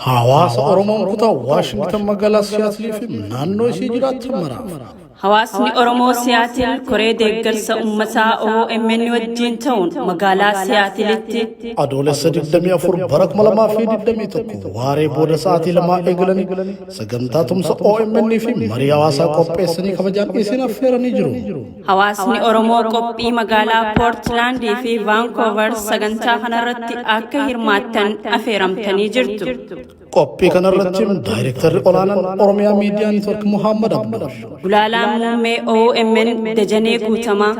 حواس أورمون كتا واشنطن مقالة سياتل في نانو سيجرات تمرا حواسني أورمو سياتل كوري ديگرس أمتا أو أمني وجين تون مقالة سياتلتي أدول سدق دمي أفر برك ملما في دمي تكو واري بود ساتي لما إغلني سجنتاتم سأو أمني في مريواسا قبسني كبجان إسنا فيرني جرو حواسني أورمو قبي مقالة بورتلاند في فانكوفر سجنتا خنرتي أكا هرماتن أفيرمتني جرتو قبي كنرتيم دايركتر أولانان أورميا ميديا نتورك محمد عبدالله غلالا مومي أو أمن دجاني كوتما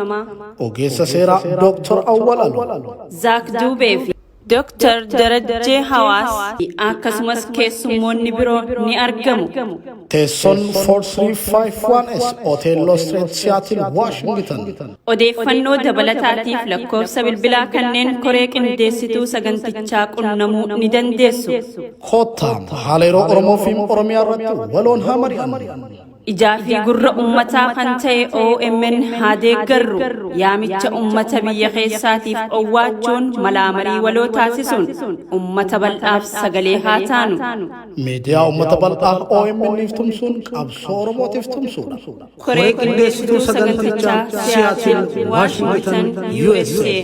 وقيس سيرا دكتور أول ألو زاك دوبي دكتور درجة حواس أكسمس كيسمون نبرو ني أرقمو تيسون 4351 اس أوتيلو ستريت سياتل واشنطن odeeffannoo dabalataatiif lakkoofsa bilbilaa kanneen koree qindeessituu sagantichaa qunnamuu ni dandeessu. Kottam haleeroo Oromoo fi Oromiyaa irratti waloon haa mari'an. Ijaa fi gurra ummataa kan ta'e OMN haa deeggarru yaamicha ummata biyya keessaatiif owwaachuun malaamarii waloo taasisuun ummata bal'aaf sagalee haa taanu. Miidiyaa ummata bal'aa OMN'if tumsuun qabsoo Oromootiif tumsuudha. Koree qindeessituu sagantichaa Seattle, Washington, USA.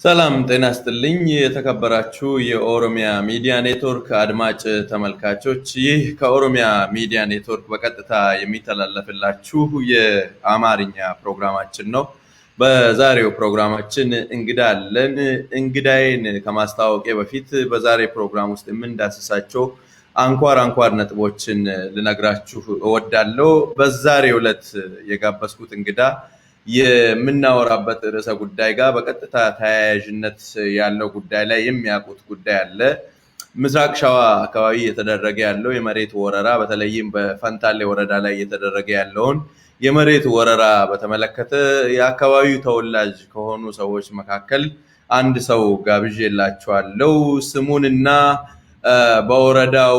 ሰላም ጤና ይስጥልኝ የተከበራችሁ የኦሮሚያ ሚዲያ ኔትወርክ አድማጭ ተመልካቾች ይህ ከኦሮሚያ ሚዲያ ኔትወርክ በቀጥታ የሚተላለፍላችሁ የአማርኛ ፕሮግራማችን ነው። በዛሬው ፕሮግራማችን እንግዳ አለን። እንግዳዬን ከማስተዋወቄ በፊት በዛሬ ፕሮግራም ውስጥ የምንዳስሳቸው አንኳር ነጥቦችን ልነግራችሁ እወዳለሁ። በዛሬው ዕለት የጋበዝኩት እንግዳ የምናወራበት ርዕሰ ጉዳይ ጋር በቀጥታ ተያያዥነት ያለው ጉዳይ ላይ የሚያውቁት ጉዳይ አለ። ምስራቅ ሸዋ አካባቢ የተደረገ ያለው የመሬት ወረራ በተለይም በፈንታሌ ወረዳ ላይ የተደረገ ያለውን የመሬት ወረራ በተመለከተ የአካባቢው ተወላጅ ከሆኑ ሰዎች መካከል አንድ ሰው ጋብዤላችኋለሁ። ስሙንና በወረዳው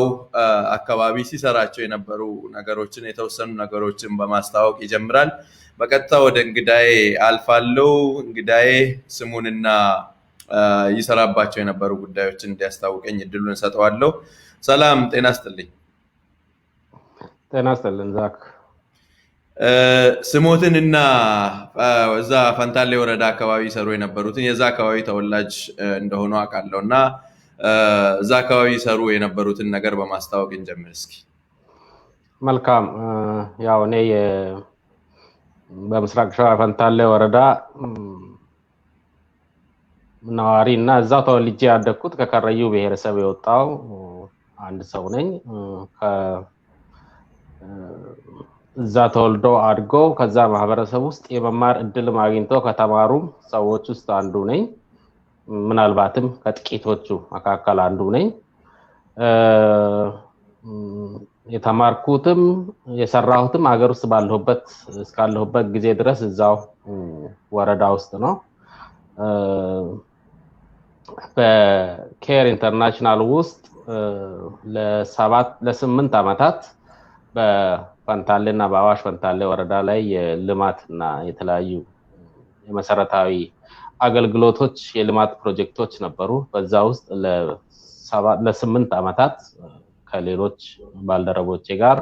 አካባቢ ሲሰራቸው የነበሩ ነገሮችን የተወሰኑ ነገሮችን በማስተዋወቅ ይጀምራል። በቀጥታ ወደ እንግዳዬ አልፋለሁ። እንግዳዬ ስሙንና ይሰራባቸው የነበሩ ጉዳዮችን እንዲያስታውቀኝ እድሉን ሰጠዋለሁ። ሰላም ጤና ይስጥልኝ። ጤና ይስጥልን ዛክ። ስሞትንና እዛ ፈንታሌ ወረዳ አካባቢ ሰሩ የነበሩትን የዛ አካባቢ ተወላጅ እንደሆኑ አውቃለሁና እዛ አካባቢ ሰሩ የነበሩትን ነገር በማስተዋወቅ እንጀምር እስኪ። መልካም። ያው እኔ በምስራቅ ሸዋ ፈንታሌ ወረዳ ነዋሪ እና እዛው ተወልጄ ያደግኩት ከከረዩ ብሔረሰብ የወጣው አንድ ሰው ነኝ። እዛ ተወልዶ አድጎ ከዛ ማህበረሰብ ውስጥ የመማር እድል ማግኝቶ ከተማሩ ሰዎች ውስጥ አንዱ ነኝ። ምናልባትም ከጥቂቶቹ መካከል አንዱ ነኝ። የተማርኩትም የሰራሁትም ሀገር ውስጥ እስካለሁበት ጊዜ ድረስ እዛው ወረዳ ውስጥ ነው። በኬር ኢንተርናሽናል ውስጥ ለ8 አመታት በፈንታሌና በአዋሽ ፈንታሌ ወረዳ ላይ የልማትና የተለያዩ የመሰረታዊ አገልግሎቶች የልማት ፕሮጀክቶች ነበሩ። በዛ ውስጥ ለ8 አመታት ከሌሎች ባልደረቦቼ ጋር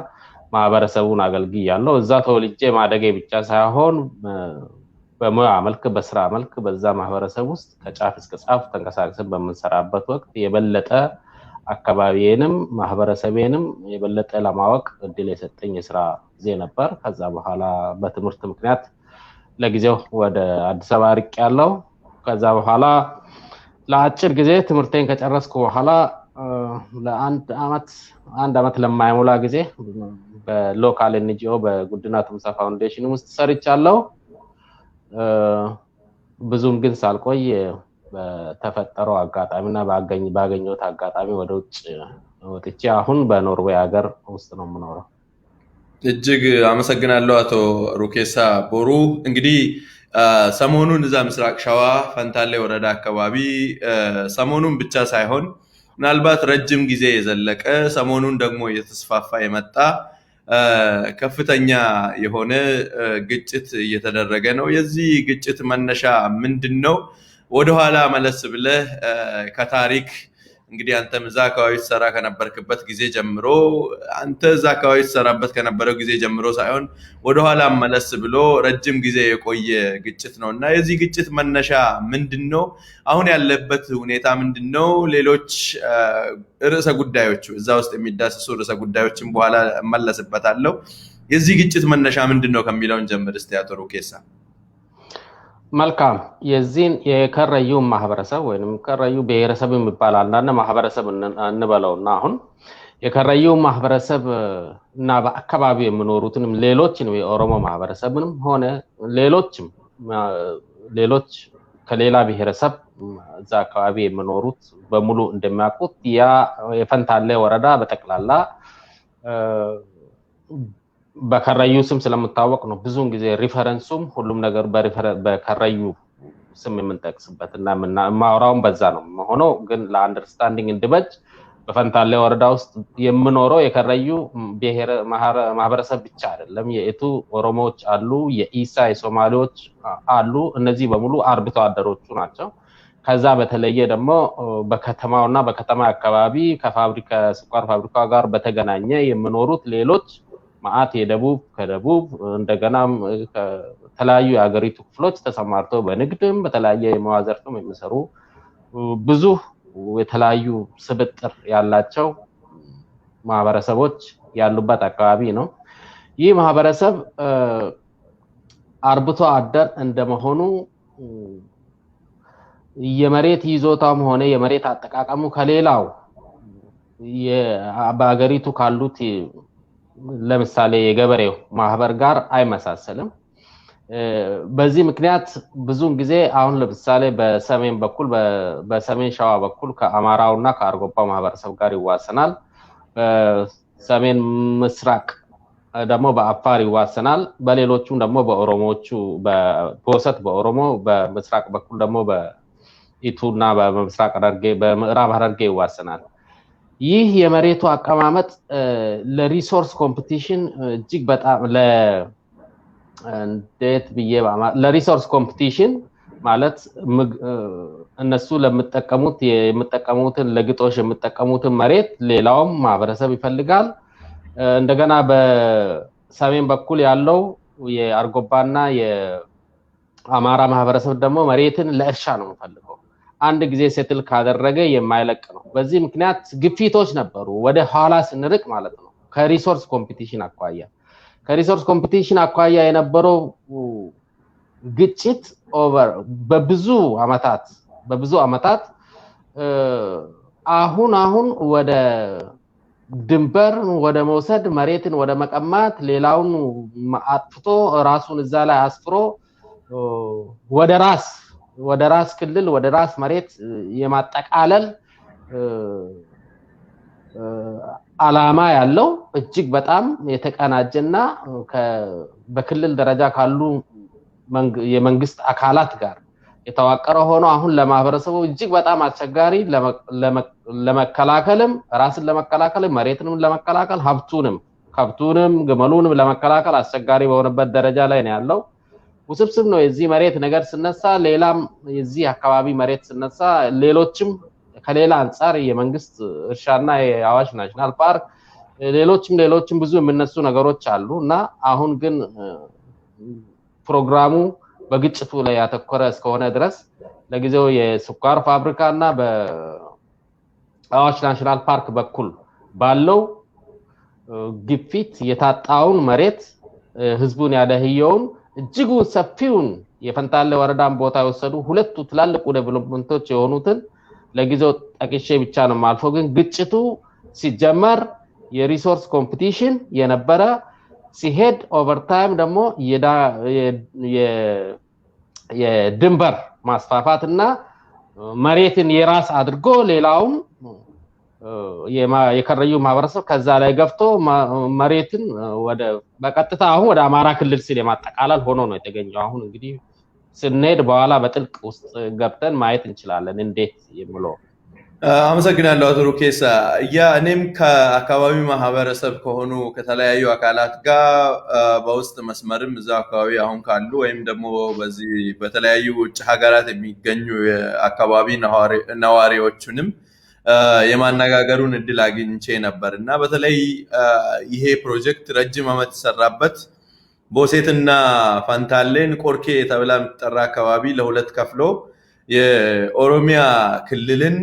ማህበረሰቡን አገልግያለሁ። እዛ ተወልጄ ማደጌ ብቻ ሳይሆን በሙያ መልክ በስራ መልክ በዛ ማህበረሰብ ውስጥ ከጫፍ እስከ ጫፍ ተንቀሳቅሰን በመንሰራበት ወቅት የበለጠ አካባቢዬንም ማህበረሰቤንም የበለጠ ለማወቅ እድል የሰጠኝ የስራ ጊዜ ነበር። ከዛ በኋላ በትምህርት ምክንያት ለጊዜው ወደ አዲስ አበባ ርቄያለሁ። ከዛ በኋላ ለአጭር ጊዜ ትምህርቴን ከጨረስኩ በኋላ ለአንድ አመት ለማይሞላ ጊዜ በሎካል ኤንጂኦ በጉድና ቱምሳ ፋውንዴሽን ውስጥ ሰርቻለሁ። ብዙም ግን ሳልቆይ በተፈጠረው አጋጣሚና ባገኘሁት አጋጣሚ ወደ ውጭ ወጥቼ አሁን በኖርዌይ ሀገር ውስጥ ነው የምኖረው። እጅግ አመሰግናለሁ አቶ ሩኬሳ ቦሩ። እንግዲህ ሰሞኑን እዛ ምስራቅ ሸዋ ፈንታሌ ወረዳ አካባቢ ሰሞኑን ብቻ ሳይሆን ምናልባት ረጅም ጊዜ የዘለቀ ሰሞኑን ደግሞ እየተስፋፋ የመጣ ከፍተኛ የሆነ ግጭት እየተደረገ ነው። የዚህ ግጭት መነሻ ምንድነው? ወደኋላ መለስ ብለህ ከታሪክ እንግዲህ አንተም እዛ አካባቢ ተሰራ ከነበርክበት ጊዜ ጀምሮ አንተ እዛ አካባቢ ተሰራበት ከነበረው ጊዜ ጀምሮ ሳይሆን ወደኋላ መለስ ብሎ ረጅም ጊዜ የቆየ ግጭት ነውና የዚህ ግጭት መነሻ ምንድነው? አሁን ያለበት ሁኔታ ምንድነው? ሌሎች ርዕሰ ጉዳዮች እዛ ውስጥ የሚዳሰሱ ርዕሰ ጉዳዮችን በኋላ እመለስበታለሁ። የዚህ ግጭት መነሻ ምንድነው ከሚለውን ጀምር እስቲ አቶ ሩኬሳ። መልካም የዚህን የከረዩ ማህበረሰብ ወይንም ከረዩ ብሔረሰብ የሚባል አንዳንድ ማህበረሰብ እንበለውና አሁን የከረዩ ማህበረሰብ እና በአካባቢው የሚኖሩትንም ሌሎችንም የኦሮሞ ማህበረሰብንም ሆነ ሌሎች ከሌላ ብሔረሰብ እዛ አካባቢ የሚኖሩት በሙሉ እንደሚያውቁት ያ የፈንታሌ ወረዳ በጠቅላላ በከረዩ ስም ስለምታወቅ ነው ብዙውን ጊዜ ሪፈረንሱም ሁሉም ነገር በከረዩ ስም የምንጠቅስበትና ማውራውን በዛ ነው ሆኖ ግን ለአንደርስታንዲንግ እንድበጅ በፈንታሌ ወረዳ ውስጥ የምኖረው የከረዩ ብሔር ማህበረሰብ ብቻ አይደለም። የኤቱ ኦሮሞዎች አሉ፣ የኢሳ የሶማሌዎች አሉ። እነዚህ በሙሉ አርብቶ አደሮቹ ናቸው። ከዛ በተለየ ደግሞ በከተማውና በከተማ አካባቢ ከስኳር ፋብሪካ ጋር በተገናኘ የሚኖሩት ሌሎች ማአት ከደቡብ እንደገና ከተለያዩ የሀገሪቱ ክፍሎች ተሰማርተው በንግድም በተለያየ የመዋዘርፍም የሚሰሩ ብዙ የተለያዩ ስብጥር ያላቸው ማህበረሰቦች ያሉበት አካባቢ ነው። ይህ ማህበረሰብ አርብቶ አደር እንደመሆኑ የመሬት ይዞታም ሆነ የመሬት አጠቃቀሙ ከሌላው በአገሪቱ ካሉት ለምሳሌ የገበሬው ማህበር ጋር አይመሳሰልም። በዚህ ምክንያት ብዙውን ጊዜ አሁን ለምሳሌ በሰሜን በኩል በሰሜን ሸዋ በኩል ከአማራውና ከአርጎባ ማህበረሰብ ጋር ይዋሰናል። በሰሜን ምስራቅ ደግሞ በአፋር ይዋሰናል። በሌሎቹም ደግሞ በኦሮሞዎቹ በቦሰት በኦሮሞ በምስራቅ በኩል ደግሞ በኢቱና በምስራቅ ሐረርጌ በምዕራብ ሐረርጌ ይዋሰናል። ይህ የመሬቱ አቀማመጥ ለሪሶርስ ኮምፒቲሽን እጅግ በጣም ለሪሶርስ ኮምፒቲሽን ማለት እነሱ የሚጠቀሙትን ለግጦሽ የሚጠቀሙትን መሬት ሌላውም ማህበረሰብ ይፈልጋል። እንደገና በሰሜን በኩል ያለው የአርጎባና የአማራ ማህበረሰብ ደግሞ መሬትን ለእርሻ ነው የሚፈልገው። አንድ ጊዜ ሴትል ካደረገ የማይለቅ ነው። በዚህ ምክንያት ግፊቶች ነበሩ ወደ ኋላ ስንርቅ ማለት ነው። ከሪሶርስ ኮምፒቲሽን አኳያ የነበረው ግጭት በብዙ አመታት አሁን ወደ ድንበር ወደ መውሰድ መሬትን ወደ መቀማት ሌላውን አጥፍቶ ራሱን እዛ ላይ አስፍሮ ወደ ራስ ክልል ወደ ራስ መሬት የማጠቃለል አላማ ያለው እጅግ በጣም የተቀናጀና በክልል ደረጃ ካሉ የመንግስት አካላት ጋር የተዋቀረ ሆኖ አሁን ለማህበረሰቡ እጅግ በጣም አስቸጋሪ ለመከላከልም ራስን ለመከላከልም መሬትንም ለመከላከል ሀብቱንም ግመሉንም ለመከላከል አስቸጋሪ በሆነበት ደረጃ ላይ ነው ያለው። ውስብስብ ነው የዚህ መሬት ነገር ስነሳ። ሌላም የዚህ አካባቢ መሬት ስነሳ ሌሎችም ከሌላ አንፃር የመንግስት እርሻና የአዋሽ ናሽናል ፓርክ ሌሎችም ብዙ የሚነሱ ነገሮች አሉና አሁን ግን ፕሮግራሙ በግጭቱ ላይ ያተኮረ እስከሆነ ድረስ ለጊዜው የስኳር ፋብሪካና በአዋሽ ናሽናል ፓርክ በኩል ባለው ግፊት የታጣውን መሬት ህዝቡን ያደህየውን እጅጉ ሰፊውን የፈንታሌ ወረዳን ቦታ የወሰዱ ሁለቱ ትላልቅ ዴቨሎፕመንቶች የሆኑትን ለጊዜው ጠቅሼ ብቻ ነው ማልፎ ግን ግጭቱ ሲጀመር የሪሶርስ ኮምፒቲሽን የነበረ ሲሄድ ኦቨርታይም ደግሞ የድንበር ማስፋፋትና መሬትን የራስ አድርጎ ሌላውን የከረዩ ማህበረሰብ ከዛ ላይ ገፍቶ መሬትን ወደ በቀጥታ አሁን ወደ አማራ ክልል ሲል የማጠቃለል ሆኖ ነው የተገኘው። አሁን እንግዲህ ስንሄድ በኋላ በጥልቅ ውስጥ ገብተን ማየት እንችላለን እንዴት የሚለው። አመሰግናለሁ አቶ ሩኬሳ። እኔም ከአካባቢው ማህበረሰብ ከሆኑ ከተለያዩ አካላት ጋር በውስጥ መስመርም እዛ አካባቢ አሁን ካሉ ወይም ደግሞ በዚህ በተለያዩ ውጭ ሀገራት የሚገኙ አካባቢ ነዋሪዎቹንም የማነጋገሩን እድል አግኝቼ ነበር እና በተለይ ይሄ ፕሮጀክት ረጅም ዓመት ተሰራበት ቦሴትና ፈንታሌን ቆርኬ ተብላ የምትጠራ አካባቢ ለሁለት ከፍሎ የኦሮሚያ ክልልን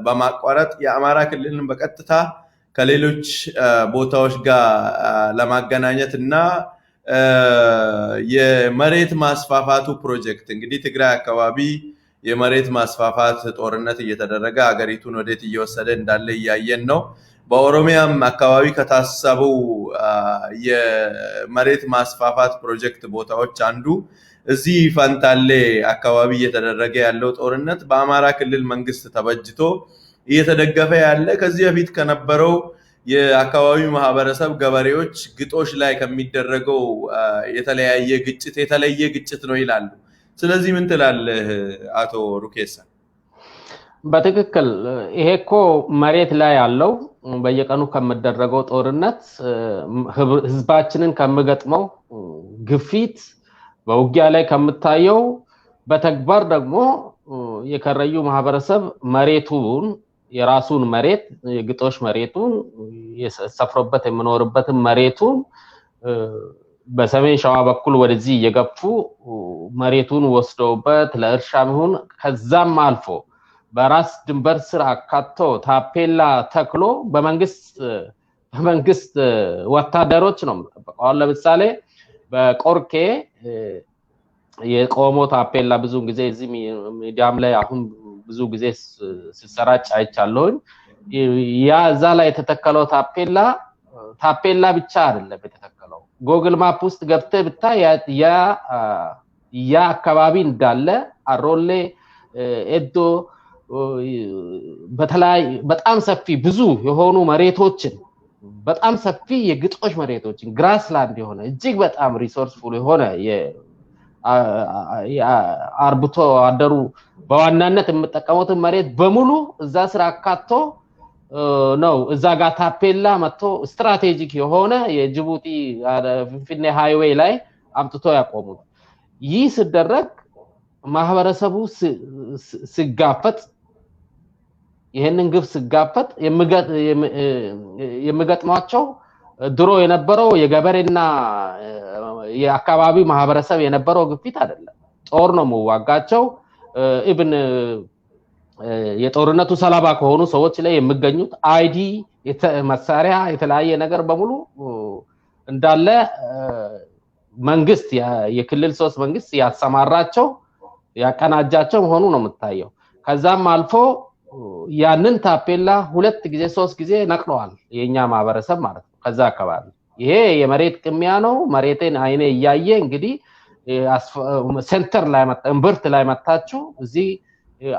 በማቋረጥ የአማራ ክልልን በቀጥታ ከሌሎች ቦታዎች ጋር ለማገናኘት እና የመሬት ማስፋፋቱ ፕሮጀክት እንግዲህ ትግራይ አካባቢ የመሬት ማስፋፋት ጦርነት እየተደረገ ሀገሪቱን ወዴት እየወሰደ እንዳለ እያየን ነው። በኦሮሚያም አካባቢ ከታሰቡ የመሬት ማስፋፋት ፕሮጀክት ቦታዎች አንዱ እዚህ ፈንታሌ አካባቢ እየተደረገ ያለው ጦርነት በአማራ ክልል መንግስት ተበጅቶ እየተደገፈ ያለ ከዚህ በፊት ከነበረው የአካባቢው ማህበረሰብ ገበሬዎች ግጦሽ ላይ ከሚደረገው የተለየ ግጭት ነው ይላሉ። ስለዚህ ምን ትላለህ አቶ ሩኬሳ? በትክክል ይሄ እኮ መሬት ላይ ያለው በየቀኑ ከመደረገው ጦርነት ህዝባችንን ከመገጥመው ግፊት በውጊያ ላይ ከምታየው በተግባር ደግሞ የከረዩ ማህበረሰብ መሬቱን የራሱን መሬት የግጦሽ መሬቱን የሰፍሮበት የሚኖርበትን መሬቱን በሰሜን ሸዋ በኩል ወደዚህ እየገፉ መሬቱን ወስደውበት ለእርሻም ይሁን ከዛም አልፎ በራስ ድንበር ስር አካቶ ታፔላ ተክሎ በመንግስት ወታደሮች ነው የሚጠበቀው። ለምሳሌ በቆርኬ የቆሞ ታፔላ ብዙ ጊዜ እዚህ ሚዲያም ላይ አሁን ብዙ ጊዜ ሲሰራጭ አይቻለሁኝ። ያ እዛ ላይ የተተከለው ታፔላ ብቻ አይደለም የተተከለው። ጎግል ማፕ ውስጥ ገብተህ ብታይ ያ አካባቢ እንዳለ አሮሌ ኤዶ በጣም ሰፊ ብዙ የሆኑ መሬቶችን በጣም ሰፊ የግጦሽ መሬቶችን ግራስላንድ የሆነ እጅግ በጣም ሪሶርስፉል የሆነ አርብቶ አደሩ በዋናነት የምጠቀሙትን መሬት በሙሉ እዛ ስራ አካቶ ነው እዛ ጋር ታፔላ መጥቶ ስትራቴጂክ የሆነ የጅቡቲ ፍንፍኔ ሃይዌይ ላይ አምጥቶ ያቆሙት። ይህ ሲደረግ ማህበረሰቡ ሲጋፈጥ ይሄንን ግፍ ሲጋፈጥ የሚገጥሟቸው ድሮ የነበረው የገበሬና የአካባቢ ማህበረሰብ የነበረው ግፊት አይደለም። ጦር ነው መዋጋቸው። ኢቭን የጦርነቱ ሰለባ ከሆኑ ሰዎች ላይ የሚገኙት አይዲ መሳሪያ የተለያየ ነገር በሙሉ እንዳለ መንግስት የክልል 3 መንግስት ያሰማራቸው ያቀናጃቸው መሆኑ ነው የምታየው። ከዛም አልፎ ያንን ታፔላ 2 ጊዜ 3 ጊዜ ነቅለዋል የኛ ማህበረሰብ ማለት ነው። ከዛ አካባቢ ይሄ የመሬት ቅሚያ ነው። መሬቴን አይኔ እያየ እንግዲህ ሴንተር ላይ እምብርት ላይ መታችሁ እዚህ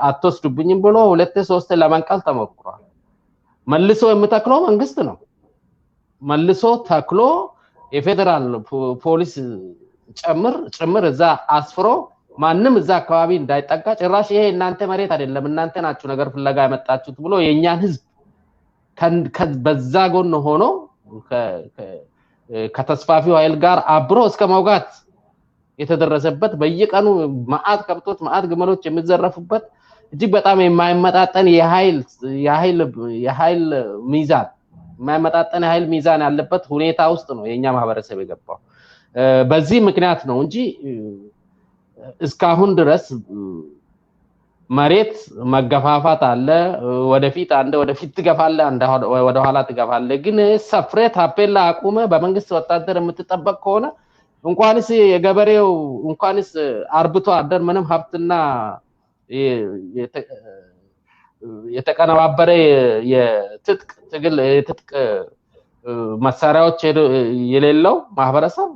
አትወስዱብኝም ብሎ 2-3 ለመንቀል ተሞክሯል። መልሶ የምተክለው መንግስት ነው። መልሶ ተክሎ የፌደራል ፖሊስ ጭምር እዛ አስፍሮ ማንም እዛ አካባቢ እንዳይጠጋ ጭራሽ ይሄ እናንተ መሬት አይደለም እናንተ ናችሁ ነገር ፍለጋ ያመጣችሁት ብሎ የኛን ህዝብ በዛ ጎን ሆኖ ከተስፋፊው ኃይል ጋር አብሮ እስከ መውጋት የተደረሰበት በየቀኑ ማአት ከብቶች ማአት ግመሎች የሚዘረፉበት እጅግ በጣም የማይመጣጠን የኃይል ሚዛን የማይመጣጠን የኃይል ሚዛን ያለበት ሁኔታ ውስጥ ነው የኛ ማህበረሰብ የገባው። በዚህ ምክንያት ነው እንጂ እስካሁን ድረስ መሬት መገፋፋት አለ። ወደፊት ትገፋለህ ወደ ኋላ ትገፋለህ። ግን ሰፍሬ ታፔላ አቁመ በመንግስት ወታደር የምትጠበቅ ከሆነ እንኳንስ የገበሬው እንኳንስ አርብቶ አደር ምንም ሀብትና የተቀነባበረ የትጥቅ መሳሪያዎች የሌለው ማህበረሰብ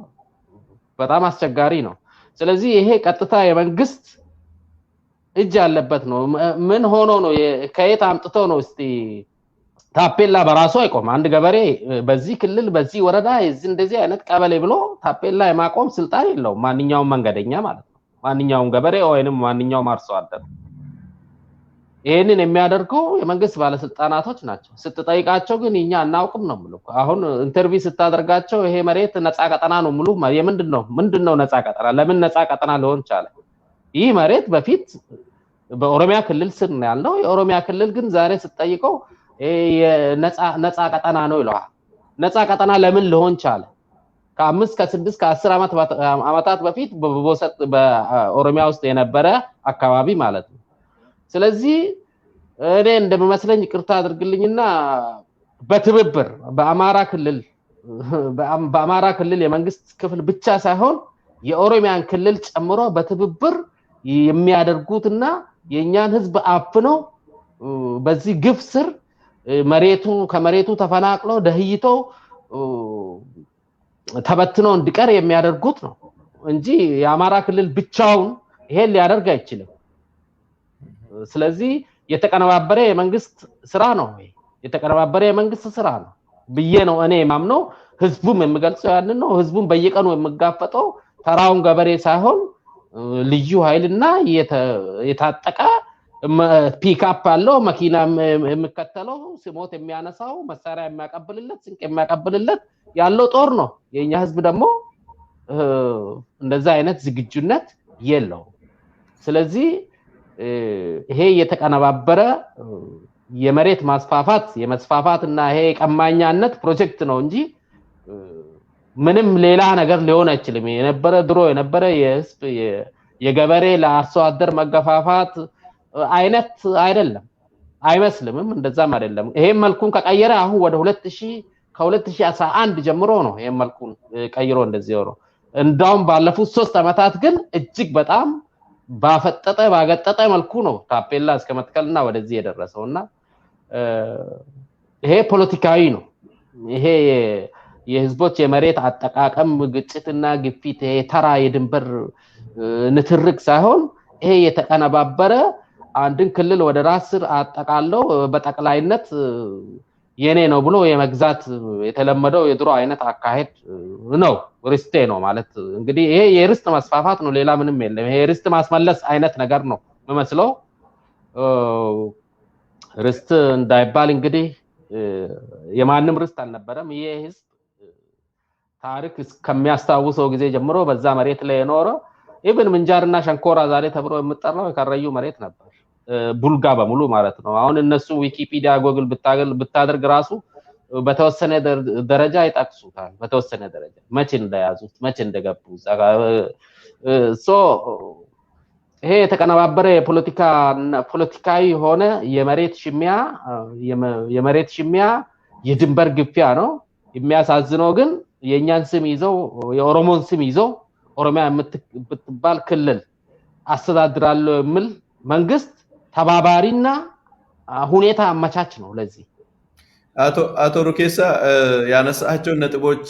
በጣም አስቸጋሪ ነው። ስለዚህ ይሄ ቀጥታ የመንግስት እጅ ያለበት ነው። ምን ሆኖ ነው ከየት አምጥቶ ነው እስቲ ታፔላ በራሱ አይቆም። አንድ ገበሬ በዚህ ክልል በዚህ ወረዳ እንደዚህ አይነት ቀበሌ ብሎ ታፔላ የማቆም ስልጣን የለውም። ማንኛውም መንገደኛ ማለት ነው፣ ማንኛውም ገበሬ ወይንም ማንኛውም አርሶ አደር። ይሄንን የሚያደርገው የመንግስት ባለስልጣናቶች ናቸው። ስትጠይቃቸው ግን እኛ አናውቅም ነው የሚሉት። አሁን ኢንተርቪው ስታደርጋቸው ይሄ መሬት ነፃ ቀጠና ነው ሙሉ ምንድነው ነፃ ቀጠና? ለምን ነፃ ቀጠና ሊሆን ቻለ? ይህ መሬት በፊት በኦሮሚያ ክልል ስር ነው ያለው። የኦሮሚያ ክልል ግን ዛሬ ስትጠይቀው ነፃ ቀጠና ነው ይለዋል። ነፃ ቀጠና ለምን ሊሆን ቻለ? ከ5 ከ6 ከ10 ዓመታት በፊት በኦሮሚያ ውስጥ የነበረ አካባቢ ማለት ነው። ስለዚህ እኔ እንደሚመስለኝ ይቅርታ አድርግልኝና በትብብር በአማራ ክልል የመንግስት ክፍል ብቻ ሳይሆን የኦሮሚያን ክልል ጨምሮ በትብብር የሚያደርጉትና የኛን ህዝብ አፍነው በዚህ ግፍ ስር ከመሬቱ ተፈናቅሎ ደህይቶ ተበትኖ እንዲቀር የሚያደርጉት ነው እንጂ የአማራ ክልል ብቻውን ይሄን ሊያደርግ አይችልም። ስለዚህ የተቀነባበረ የመንግስት ስራ ነው ብዬ ነው እኔ ማምነው። ህዝቡም የሚገልጸው ያንን ነው። ህዝቡም በየቀኑ የሚጋፈጠው ተራውን ገበሬ ሳይሆን ልዩ ኃይልና የታጠቀ ፒክአፕ አለው መኪና የሚከተለው ሲሞት የሚያነሳው መሳሪያ የሚያቀብልለት ስንቅ የሚያቀብልለት ያለው ጦር ነው። የኛ ህዝብ ደግሞ እንደዛ አይነት ዝግጁነት የለውም። ስለዚህ ይሄ የተቀነባበረ የመሬት የመስፋፋትና ይሄ ቀማኛነት ፕሮጀክት ነው እንጂ ምንም ሌላ ነገር ሊሆን አይችልም። ድሮ የነበረ የህዝብ የገበሬ ለአርሶ አደር መገፋፋት አይነት አይደለም፣ አይመስልምም፣ እንደዛም አይደለም። ይሄን መልኩን ከቀየረ አሁን ወደ 2011 ጀምሮ ነው ይሄን መልኩን ቀይሮ እንደዚህ ሆኖ። እንዳውም ባለፉት 3 ዓመታት ግን እጅግ በጣም ባገጠጠ መልኩ ነው ታፔላ እስከ መትከልና ወደዚህ የደረሰውና ይሄ ፖለቲካዊ ነው። ይሄ የህዝቦች የመሬት አጠቃቀም ግጭትና ግፊት ተራ የድንበር ንትርክ ሳይሆን ይሄ የተቀነባበረ አንድን ክልል ወደ ራስ ስር አጠቃለው በጠቅላይነት የኔ ነው ብሎ የመግዛት የተለመደው የድሮ አይነት አካሄድ ነው። ርስቴ ነው ማለት እንግዲህ ይሄ የርስት መስፋፋት ነው፣ ሌላ ምንም የለም። ይሄ ርስት ማስመለስ አይነት ነገር ነው መስለው ርስት እንዳይባል እንግዲህ የማንም ርስት አልነበረም። ይሄ ህዝብ ታሪክ ከሚያስታውሰው ጊዜ ጀምሮ በዛ መሬት ላይ የኖረ ኢቭን ምንጃርና ሸንኮራ ዛሬ ተብሎ የምጠራው የከረዩ መሬት ነበር፣ ቡልጋ በሙሉ ማለት ነው። አሁን እነሱ ዊኪፒዲያ ጎግል ብታደርግ ራሱ በተወሰነ ደረጃ ይጠቅሱታል። በተወሰነ ደረጃ መቼ እንደያዙት መቼ እንደገቡ ይሄ የተቀነባበረ ፖለቲካዊ ሆነ የመሬት ሽሚያ የድንበር ግፊያ ነው። የሚያሳዝነው ግን የኛን ስም ይዘው የኦሮሞን ስም ይዘው ኦሮሚያ የምትባል ክልል አስተዳድራለሁ የሚል መንግስት ተባባሪና ሁኔታ አመቻች ነው። ለዚህ አቶ ሩኬሳ ያነሳቸው ነጥቦች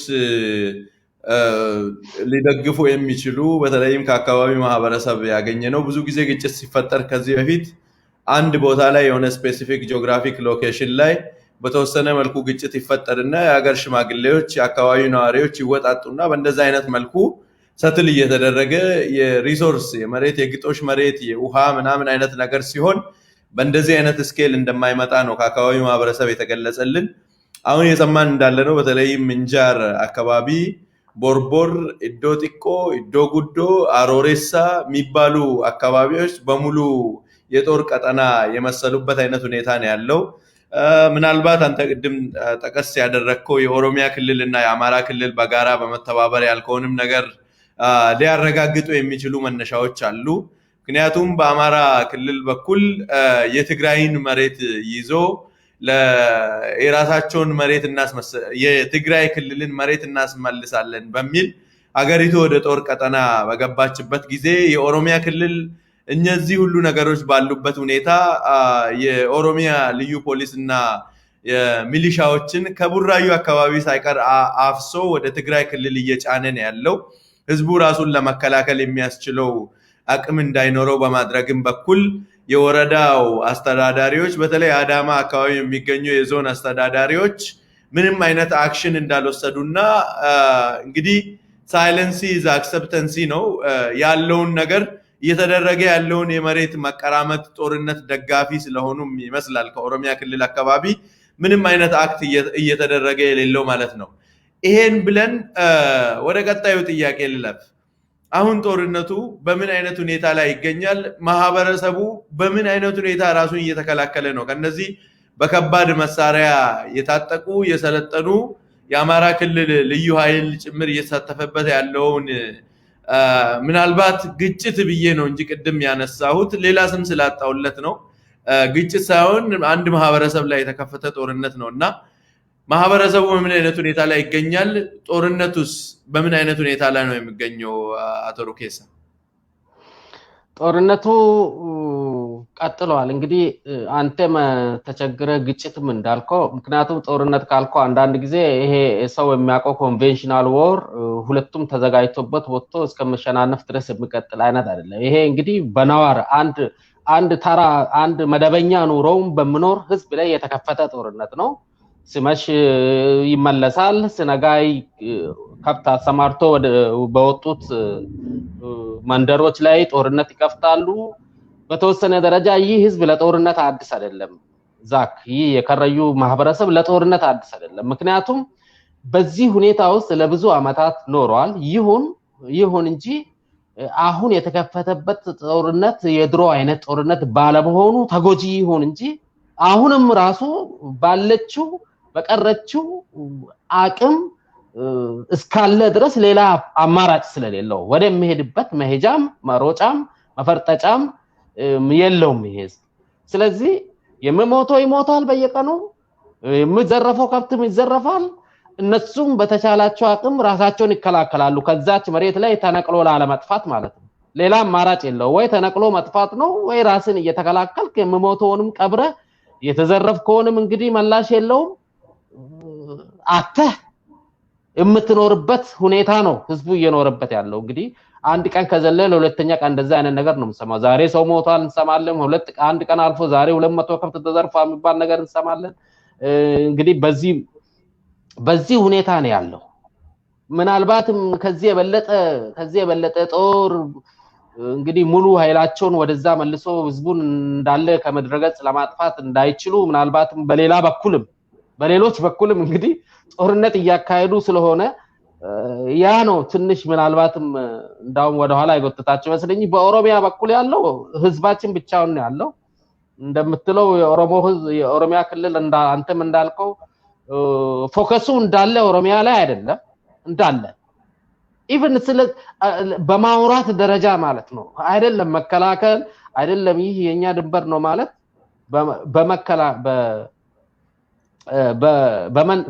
ሊደግፉ የሚችሉ በተለይም ከአካባቢ ማህበረሰብ ያገኘ ነው። ብዙ ጊዜ ግጭት ሲፈጠር ከዚህ በፊት አንድ ቦታ ላይ የሆነ ስፔሲፊክ ጂኦግራፊክ ሎኬሽን ላይ በተወሰነ መልኩ ግጭት ይፈጠርና የሀገር ሽማግሌዎች የአካባቢ ነዋሪዎች ይወጣጡና በእንደዛ አይነት መልኩ ሰትል እየተደረገ የሪሶርስ የመሬት የግጦሽ መሬት የውሃ ምናምን አይነት ነገር ሲሆን በእንደዚህ አይነት ስኬል እንደማይመጣ ነው ከአካባቢ ማህበረሰብ የተገለጸልን። አሁን የሰማን እንዳለ ነው። በተለይም ምንጃር አካባቢ ቦርቦር፣ ኢዶ ጢቆ፣ ኢዶ ጉዶ፣ አሮሬሳ የሚባሉ አካባቢዎች በሙሉ የጦር ቀጠና የመሰሉበት አይነት ሁኔታ ነው ያለው። ምናልባት አንተ ቅድም ጠቀስ ያደረግከው የኦሮሚያ ክልል እና የአማራ ክልል በጋራ በመተባበር ያልከውንም ነገር ሊያረጋግጡ የሚችሉ መነሻዎች አሉ። ምክንያቱም በአማራ ክልል በኩል የትግራይን መሬት ይዞ የራሳቸውን መሬት የትግራይ ክልልን መሬት እናስመልሳለን በሚል አገሪቱ ወደ ጦር ቀጠና በገባችበት ጊዜ የኦሮሚያ ክልል እነዚህ ሁሉ ነገሮች ባሉበት ሁኔታ የኦሮሚያ ልዩ ፖሊስ እና የሚሊሻዎችን ከቡራዩ አካባቢ ሳይቀር አፍሶ ወደ ትግራይ ክልል እየጫነ ነው ያለው። ህዝቡ ራሱን ለመከላከል የሚያስችለው አቅም እንዳይኖረው በማድረግም በኩል የወረዳው አስተዳዳሪዎች በተለይ አዳማ አካባቢ የሚገኙ የዞን አስተዳዳሪዎች ምንም አይነት አክሽን እንዳልወሰዱና እንግዲህ ሳይለንሲ ኢዝ አክሰፕተንሲ ነው ያለውን ነገር እየተደረገ ያለውን የመሬት መቀራመት ጦርነት ደጋፊ ስለሆኑም ይመስላል ከኦሮሚያ ክልል አካባቢ ምንም አይነት አክት እየተደረገ የሌለው ማለት ነው። ይሄን ብለን ወደ ቀጣዩ ጥያቄ ልለፍ። አሁን ጦርነቱ በምን አይነት ሁኔታ ላይ ይገኛል? ማህበረሰቡ በምን አይነት ሁኔታ ራሱን እየተከላከለ ነው? ከነዚህ በከባድ መሳሪያ የታጠቁ የሰለጠኑ የአማራ ክልል ልዩ ኃይል ጭምር እየተሳተፈበት ያለውን ምናልባት ግጭት ብዬ ነው እንጂ ቅድም ያነሳሁት ሌላ ስም ስላጣውለት ነው። ግጭት ሳይሆን አንድ ማህበረሰብ ላይ የተከፈተ ጦርነት ነውና ማህበረሰቡ በምን አይነት ሁኔታ ላይ ይገኛል? ጦርነቱስ በምን አይነት ሁኔታ ላይ ነው የሚገኘው? አቶ ሩኬሳ ጦርነቱ ቀጥሏል። እንግዲህ አንተም ተቸግረ ግጭትም እንዳልከው ምክንያቱም ጦርነት ካልከው አንዳንድ ጊዜ ይሄ ሰው የሚያውቀው ኮንቬንሽናል ዎር ሁለቱም ተዘጋጅቶበት ወጥቶ እስከመሸናነፍ ድረስ የሚቀጥል አይነት አይደለም። ይሄ እንግዲህ በነዋር አንድ ተራ አንድ መደበኛ ኑሮውን በመኖር ህዝብ ላይ የተከፈተ ጦርነት ነው። ሲመሽ ይመለሳል፣ ስነጋይ ከብት አሰማርቶ በወጡት መንደሮች ላይ ጦርነት ይከፍታሉ። በተወሰነ ደረጃ ይህ ህዝብ ለጦርነት አዲስ አይደለም። ዛክ ይህ የከረዩ ማህበረሰብ ለጦርነት አዲስ አይደለም። ምክንያቱም በዚህ ሁኔታ ውስጥ ለብዙ አመታት ኖሯል። ይሁን እንጂ አሁን የተከፈተበት ጦርነት የድሮ አይነት ጦርነት ባለመሆኑ ተጎጂ ይሁን እንጂ አሁንም ራሱ ባለችው በቀረችው አቅም እስካለ ድረስ ሌላ አማራጭ ስለሌለው ወደ መሄድበት መሄጃም መሮጫም መፈርጠጫም የለውም ይሄ። ስለዚህ የምሞተው ይሞታል፣ በየቀኑ የምዘረፈው ከብትም ይዘረፋል። እነሱም በተቻላቸው አቅም ራሳቸውን ይከላከላሉ ከዛች መሬት ላይ ተነቅሎ ላለመጥፋት ማለት ነው። ሌላ አማራጭ የለው። ወይ ተነቅሎ መጥፋት ነው ወይ ራስን እየተከላከልክ የምሞተውንም ቀብረ የተዘረፍከውንም እንግዲህ መላሽ የለውም አተ የምትኖርበት ሁኔታ ነው ህዝቡ እየኖርበት ያለው። እንግዲህ አንድ ቀን ከዘለለ ሁለተኛ ቀን እንደዛ አይነት ነገር ነው የምንሰማው። ዛሬ ሰው ሞቷል እንሰማለን፣ አንድ ቀን አልፎ ዛሬ 200 ከብት ተዘርፏ የሚባል ነገር እንሰማለን። እንግዲህ በዚህ ሁኔታ ነው ያለው። ምናልባትም ከዚህ የበለጠ ጦር እንግዲህ ሙሉ ኃይላቸውን ወደዛ መልሶ ህዝቡን እንዳለ ከመድረገጽ ለማጥፋት እንዳይችሉ ምናልባትም በሌሎች በኩልም እንግዲህ ጦርነት እያካሄዱ ስለሆነ ያ ነው ትንሽ ምናልባትም እንዳውም ወደ ኋላ ይጎትታቸው መስለኝ። በኦሮሚያ በኩል ያለው ህዝባችን ብቻውን ነው ያለው። እንደምትለው የኦሮሚያ ክልል አንተም እንዳልከው ፎከሱ እንዳለ ኦሮሚያ ላይ አይደለም እንዳለ ኢቭን ስለ በማውራት ደረጃ ማለት ነው አይደለም መከላከል አይደለም ይህ የኛ ድንበር ነው ማለት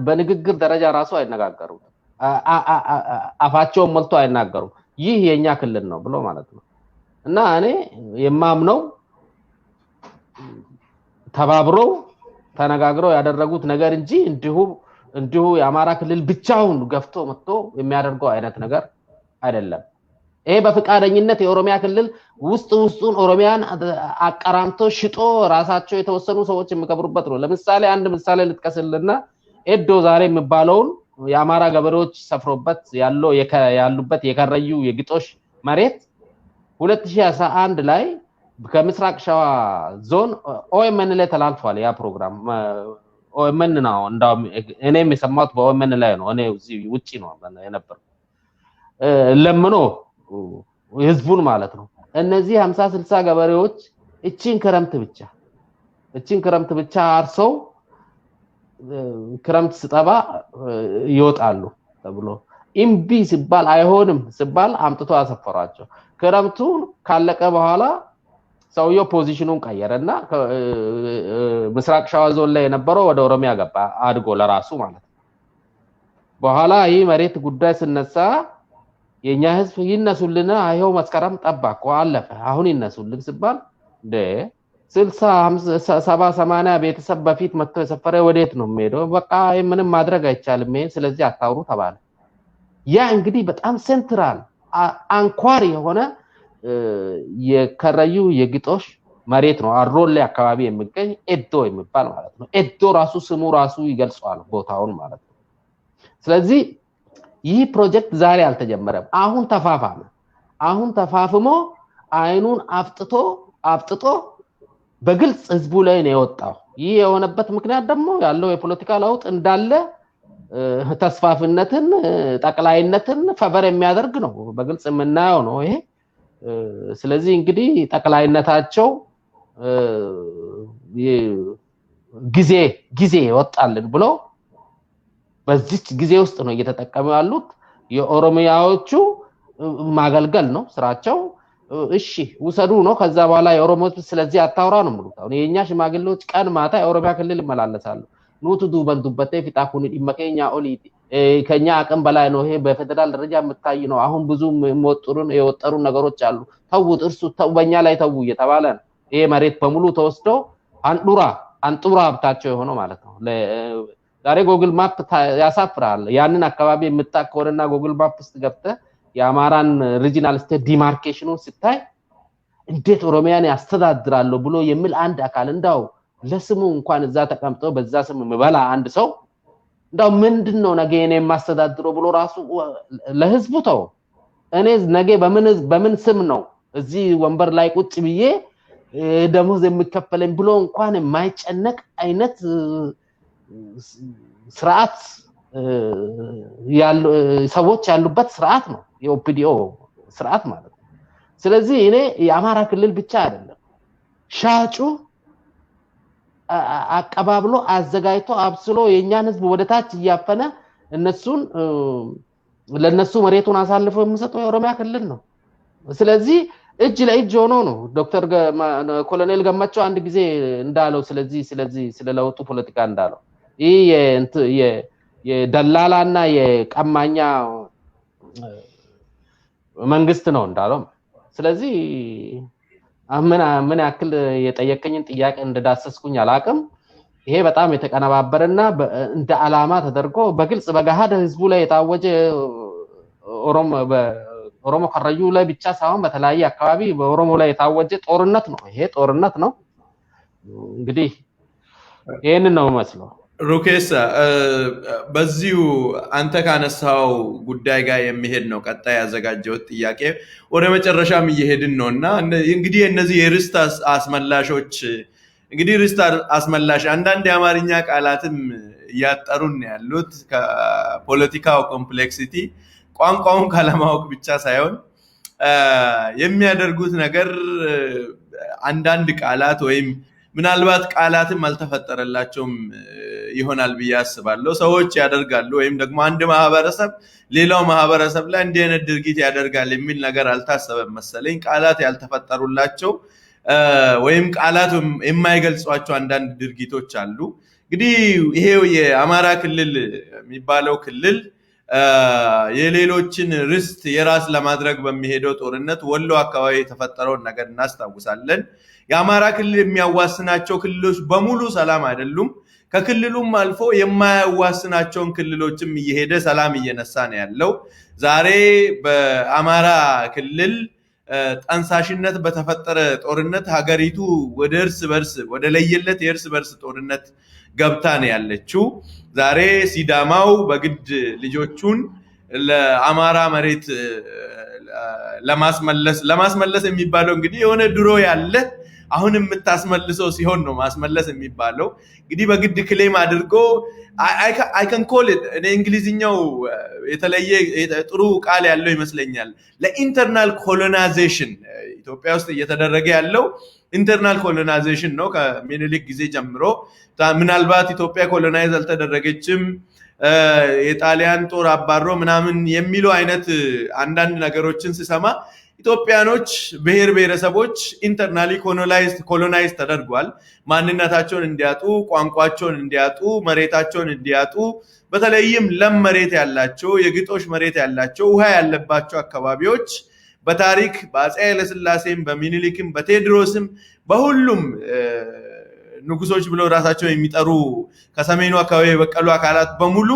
በንግግር ደረጃ ራሱ አይነጋገሩም። አፋቸውን ሞልቶ አይናገሩም። ይህ የኛ ክልል ነው ብሎ ማለት ነው። እና እኔ የማምነው ተባብረው ተነጋግረው ያደረጉት ነገር እንጂ እንዲሁ የአማራ ክልል ብቻውን ገፍቶ መጥቶ የሚያደርገው አይነት ነገር አይደለም። ይሄ በፍቃደኝነት የኦሮሚያ ክልል ውስጡን ኦሮሚያን አቀራምቶ ሽጦ ራሳቸው የተወሰኑ ሰዎች የሚከብሩበት ነው። ለምሳሌ አንድ ምሳሌ ልጥቀስልና ኤዶ ዛሬ የሚባለውን የአማራ ገበሬዎች ሰፍሮበት ያሉበት የከረዩ የግጦሽ መሬት 2011 ላይ ከምስራቅ ሸዋ ዞን ኦኤምኤን ላይ ተላልፏል። ያ ፕሮግራም ኦኤምኤን ነው እንዳውም እኔም የሰማሁት በኦኤምኤን ላይ ነው። እኔ እዚህ ውጪ ነው የነበርኩ ለምኖ ህዝቡን ማለት ነው። እነዚህ 50-60 ገበሬዎች እቺን ክረምት ብቻ አርሰው ክረምት ስጠባ ይወጣሉ ተብሎ ኢምቢ ሲባል አይሆንም ሲባል አምጥቶ አሰፈራቸው። ክረምቱ ካለቀ በኋላ ሰውየው ፖዚሽኑን ቀየረና ምስራቅ ሸዋ ዞን ላይ የነበረው ወደ ኦሮሚያ ገባ አድጎ ለራሱ ማለት ነው። በኋላ ይህ መሬት ጉዳይ ሲነሳ የኛ ህዝብ ይነሱልና አይው መስከረም ጠባቆ አለፈ አሁን ይነሱልን ሲባል 60 70 80 ቤተሰብ በፊት መጥቶ የሰፈረ ወዴት ነው የሚሄደው? በቃ ምንም ማድረግ አይቻልም ስለዚህ አታውሩ ተባለ። ያ እንግዲህ በጣም ሴንትራል አንኳር የሆነ የከረዩ የግጦሽ መሬት ነው አሮሌ አካባቢ የሚገኝ ኤዶ የሚባል ማለት ነው ኤዶ ራሱ ስሙ ራሱ ይገልጻል ቦታውን ማለት ነው ስለዚህ ይህ ፕሮጀክት ዛሬ አልተጀመረም አሁን ተፋፍሞ አይኑን አፍጥጦ በግልጽ ህዝቡ ላይ ነው የወጣው ይህ የሆነበት ምክንያት ደግሞ ያለው የፖለቲካ ለውጥ እንዳለ ተስፋፍነትን ጠቅላይነትን ፈቨር የሚያደርግ ነው በግልጽ የምናየው ነው ይሄ ስለዚህ እንግዲህ ጠቅላይነታቸው ጊዜ ወጣልን ብሎ በዚህ ጊዜ ውስጥ ነው እየተጠቀሙ ያሉት የኦሮሚያዎቹ ማገልገል ነው ስራቸው እሺ ውሰዱ ነው ከዛ በኋላ የኦሮሞት ስለዚህ አታውራ ነው ማለት ነው የኛ ሽማግሌዎች ቀን ማታ የኦሮሚያ ክልል ይመላለሳሉ ኑቱ ዱበንዱበቴ ፊታኩን ይመከኛ ኦሊቲ ከኛ አቅም በላይ ነው ይሄ በፌደራል ደረጃ የምታይ ነው አሁን ብዙ የወጠሩ ነገሮች አሉ ተውት እርሱ ተወኛ ላይ ተው እየተባለ ይሄ መሬት በሙሉ ተወስዶ አንጡራ ሀብታቸው የሆነ ማለት ነው ዛሬ ጎግል ማፕ ያሳፍራል ያንን አካባቢ የምታከወረና ጎግል ማፕ ውስጥ ገብተህ የአማራን ሪጂናል ስቴት ዲማርኬሽኑን ሲታይ እንዴት ኦሮሚያን ያስተዳድራሉ ብሎ የሚል አንድ አካል እንዳው ለስሙ እንኳን እዛ ተቀምጦ በዛ ስም መበላ አንድ ሰው እንዳው ምንድነው ነገ እኔ ማስተዳድሮ ብሎ ራሱ ለህዝቡ ተው እኔ ነገ በምን ስም ነው እዚህ ወንበር ላይ ቁጭ ብዬ ደሞዝ የሚከፈለኝ ብሎ እንኳን የማይጨነቅ አይነት ስርዓት ሰዎች ያሉበት ስርዓት ነው የኦፒዲኦ ስርዓት ማለት ነው ስለዚህ እኔ የአማራ ክልል ብቻ አይደለም ሻጩ አቀባብሎ አዘጋጅቶ አብስሎ የኛን ህዝብ ወደታች ያፈነ እነሱን ለነሱ መሬቱን አሳልፈው የሚሰጠው የኦሮሚያ ክልል ነው ስለዚህ እጅ ለእጅ ሆኖ ነው ዶክተር ኮሎኔል ገመቹ አንድ ጊዜ እንዳለው ስለዚህ ስለለውጡ ፖለቲካ እንዳለው ይሄ የደላላና የቀማኛ መንግስት ነው እንዳለው ስለዚህ ምን ያክል የጠየቀኝን ጥያቄ እንደዳሰስኩኝ አላቅም ይሄ በጣም የተቀነባበረና እንደ አላማ ተደርጎ በግልጽ በጋሃድ ህዝቡ ላይ የታወጀ ኦሮሞ ከረዩ ላይ ብቻ ሳይሆን በተለያየ አካባቢ በኦሮሞ ላይ የታወጀ ጦርነት ነው ይሄ ጦርነት ነው እንግዲህ ይሄንን ነው መስለው ሩኬሳ በዚሁ አንተ ካነሳው ጉዳይ ጋር የሚሄድ ነው ቀጣይ ያዘጋጀው ጥያቄ ወደ መጨረሻም እየሄድን ነውና እንግዲህ እነዚህ የርስት አስመላሾች እንግዲህ ርስት አስመላሽ አንዳንድ የአማርኛ ቃላትም ያጠሩን ያሉት ከፖለቲካው ኮምፕሌክሲቲ ቋንቋውን ካለማወቅ ብቻ ሳይሆን የሚያደርጉት ነገር አንዳንድ ቃላት ወይም ምናልባት ቃላትም አልተፈጠረላቸውም ይሆናል ብዬ አስባለሁ ሰዎች ያደርጋሉ ወይም ደግሞ አንድ ማህበረሰብ ሌላው ማህበረሰብ ላይ እንዲህ አይነት ድርጊት ያደርጋል የሚል ነገር አልታሰበም መሰለኝ ቃላት ያልተፈጠሩላቸው ወይም ቃላት የማይገልጿቸው አንዳንድ ድርጊቶች አሉ እንግዲህ ይሄው የአማራ ክልል የሚባለው ክልል የሌሎችን ርስት የራስ ለማድረግ በሚሄደው ጦርነት ወሎ አካባቢ የተፈጠረውን ነገር እናስታውሳለን የአማራ ክልል የሚያዋስናቸው ክልሎች በሙሉ ሰላም አይደሉም ከክልሉም አልፎ የማያዋስናቸውን ክልሎችም እየሄደ ሰላም እየነሳ ነው ያለው ዛሬ በአማራ ክልል ጠንሳሽነት በተፈጠረ ጦርነት ሀገሪቱ ወደ ለየለት የእርስ በርስ ጦርነት ገብታ ነው ያለችው ዛሬ ሲዳማው በግድ ልጆቹን ለአማራ መሬት ለማስመለስ የሚባለው እንግዲህ የሆነ ድሮ ያለ አሁን የምታስመልሰው ሲሆን ነው ማስመለስ የሚባለው እንግዲህ በግድ ክሌም አድርጎ I can call it እኔ እንግሊዝኛው የተለየ ጥሩ ቃል ያለው ይመስለኛል ለኢንተርናል ኮሎናይዜሽን ኢትዮጵያ ውስጥ እየተደረገ ያለው ኢንተርናል ኮሎናይዜሽን ነው ከሚኒሊክ ጊዜ ጀምሮ ምናልባት ኢትዮጵያ ኮሎናይዝ አልተደረገችም የጣሊያን ጦር አባሮ ምናምን የሚሉ አይነት አንዳንድ ነገሮችን ሲሰማ ኢትዮጵያኖች ብሔር ብሔረሰቦች ኢንተርናሊ ኮሎናይዝ ተደርጓል ማንነታቸውን እንዲያጡ ቋንቋቸውን እንዲያጡ መሬታቸውን እንዲያጡ በተለይም ለም መሬት ያላቸው የግጦሽ መሬት ያላቸው ውሃ ያለባቸው አካባቢዎች በታሪክ በአፄ ኃይለ ሥላሴም በሚኒሊክም በቴዎድሮስም በሁሉም ንጉሶች ብለው ራሳቸው የሚጠሩ ከሰሜኑ አካባቢ የበቀሉ አካላት በሙሉ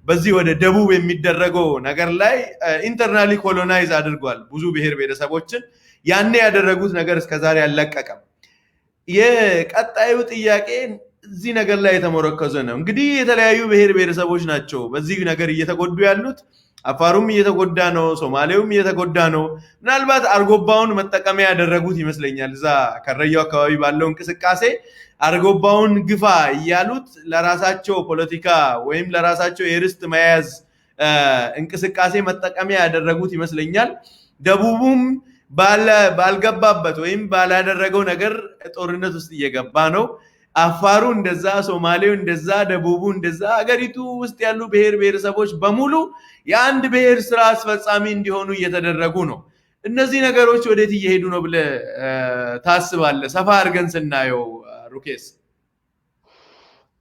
በዚህ ወደ ደቡብ የሚደረገው ነገር ላይ ኢንተርናሊ ኮሎናይዝ አድርጓል ብዙ ብሔር ብሔረሰቦችን ያኔ ያደረጉት ነገር እስከዛሬ አልለቀቀም የቀጣዩ ጥያቄ እዚህ ነገር ላይ የተመረከዘ ነው። እንግዲህ የተለያዩ ብሔር ብሔረሰቦች ናቸው በዚህ ነገር እየተጎዱ ያሉት። አፋሩም እየተጎዳ ነው፣ ሶማሌውም እየተጎዳ ነው። ምናልባት አርጎባውን መጠቀሚያ ያደረጉት ይመስለኛል። እዛ ከረያው አካባቢ ባለው እንቅስቃሴ አርጎባውን ግፋ እያሉት ለራሳቸው ፖለቲካ ወይም ለራሳቸው የርስት መያዝ እንቅስቃሴ መጠቀሚያ ያደረጉት ይመስለኛል። ደቡቡም ባልገባበት ወይም ባላደረገው ነገር ጦርነት ውስጥ እየገባ ነው። አፋሩ እንደዛ፣ ሶማሌው እንደዛ፣ ደቡቡ እንደዛ። አገሪቱ ውስጥ ያሉ ብሔር ብሔረሰቦች በሙሉ የአንድ ብሔር ስራ አስፈጻሚ እንዲሆኑ እየተደረጉ ነው። እነዚህ ነገሮች ወዴት እየሄዱ ነው ብለህ ታስባለህ? ሰፋ አድርገን ስናየው ሩኬስ።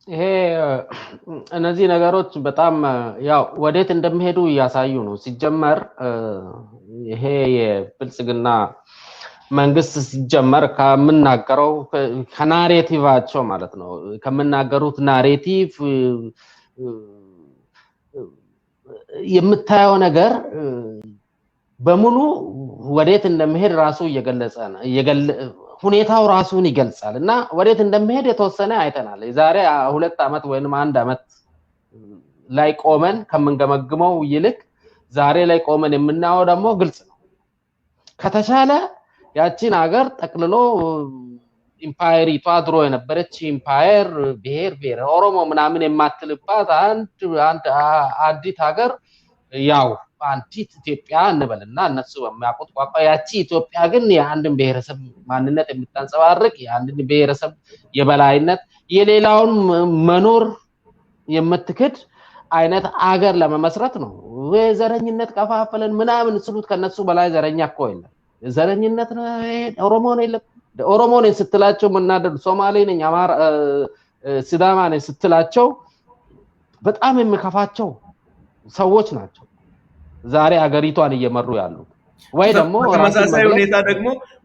ይሄ እነዚህ ነገሮች በጣም ያው ወዴት እንደሚሄዱ እያሳዩ ነው። ሲጀመር ይሄ የብልጽግና መንግስት ሲጀመር ከምናገረው ከናሬቲቫቸው ማለት ነው ከምናገሩት ናሬቲቭ የምታየው ነገር በሙሉ ወዴት እንደሚሄድ ራሱ እየገለጸ ነው። ሁኔታው ራሱን ይገልጻል እና ወዴት እንደሚሄድ የተወሰነ አይተናል። የዛሬ 2 አመት ወይንም 1 አመት ላይ ቆመን ከምንገመግመው ይልቅ ዛሬ ላይ ቆመን የምናየው ደግሞ ግልጽ ነው። ከተቻለ ያቺን ሀገር ጠቅልሎ ኢምፓየር ድሮ የነበረች ኢምፓየር ብሔር ኦሮሞ ምናምን የማትልባት አንዲት ሀገር ያው አንዲት ኢትዮጵያ እንበልና እነሱ በሚያውቁት ቋንቋ ያቺ ኢትዮጵያ ግን የአንድን ብሔረሰብ ማንነት የምታንጸባርቅ የአንድን ብሔረሰብ የበላይነት የሌላውን መኖር የምትክድ አይነት አገር ለመመስረት ነው። ዘረኝነት ከፋፈለን ምናምን ስሉት ከነሱ በላይ ዘረኛ እኮ የለም። ዘረኝነት ነው ኦሮሞ ነው የለም። ኦሮሞ ነኝ ስትላቸው መናደድ፣ ሶማሌ ነኝ፣ አማራ ሲዳማ ነኝ ስትላቸው በጣም የሚከፋቸው ሰዎች ናቸው ዛሬ አገሪቷን እየመሩ ያሉት። ወይ ደግሞ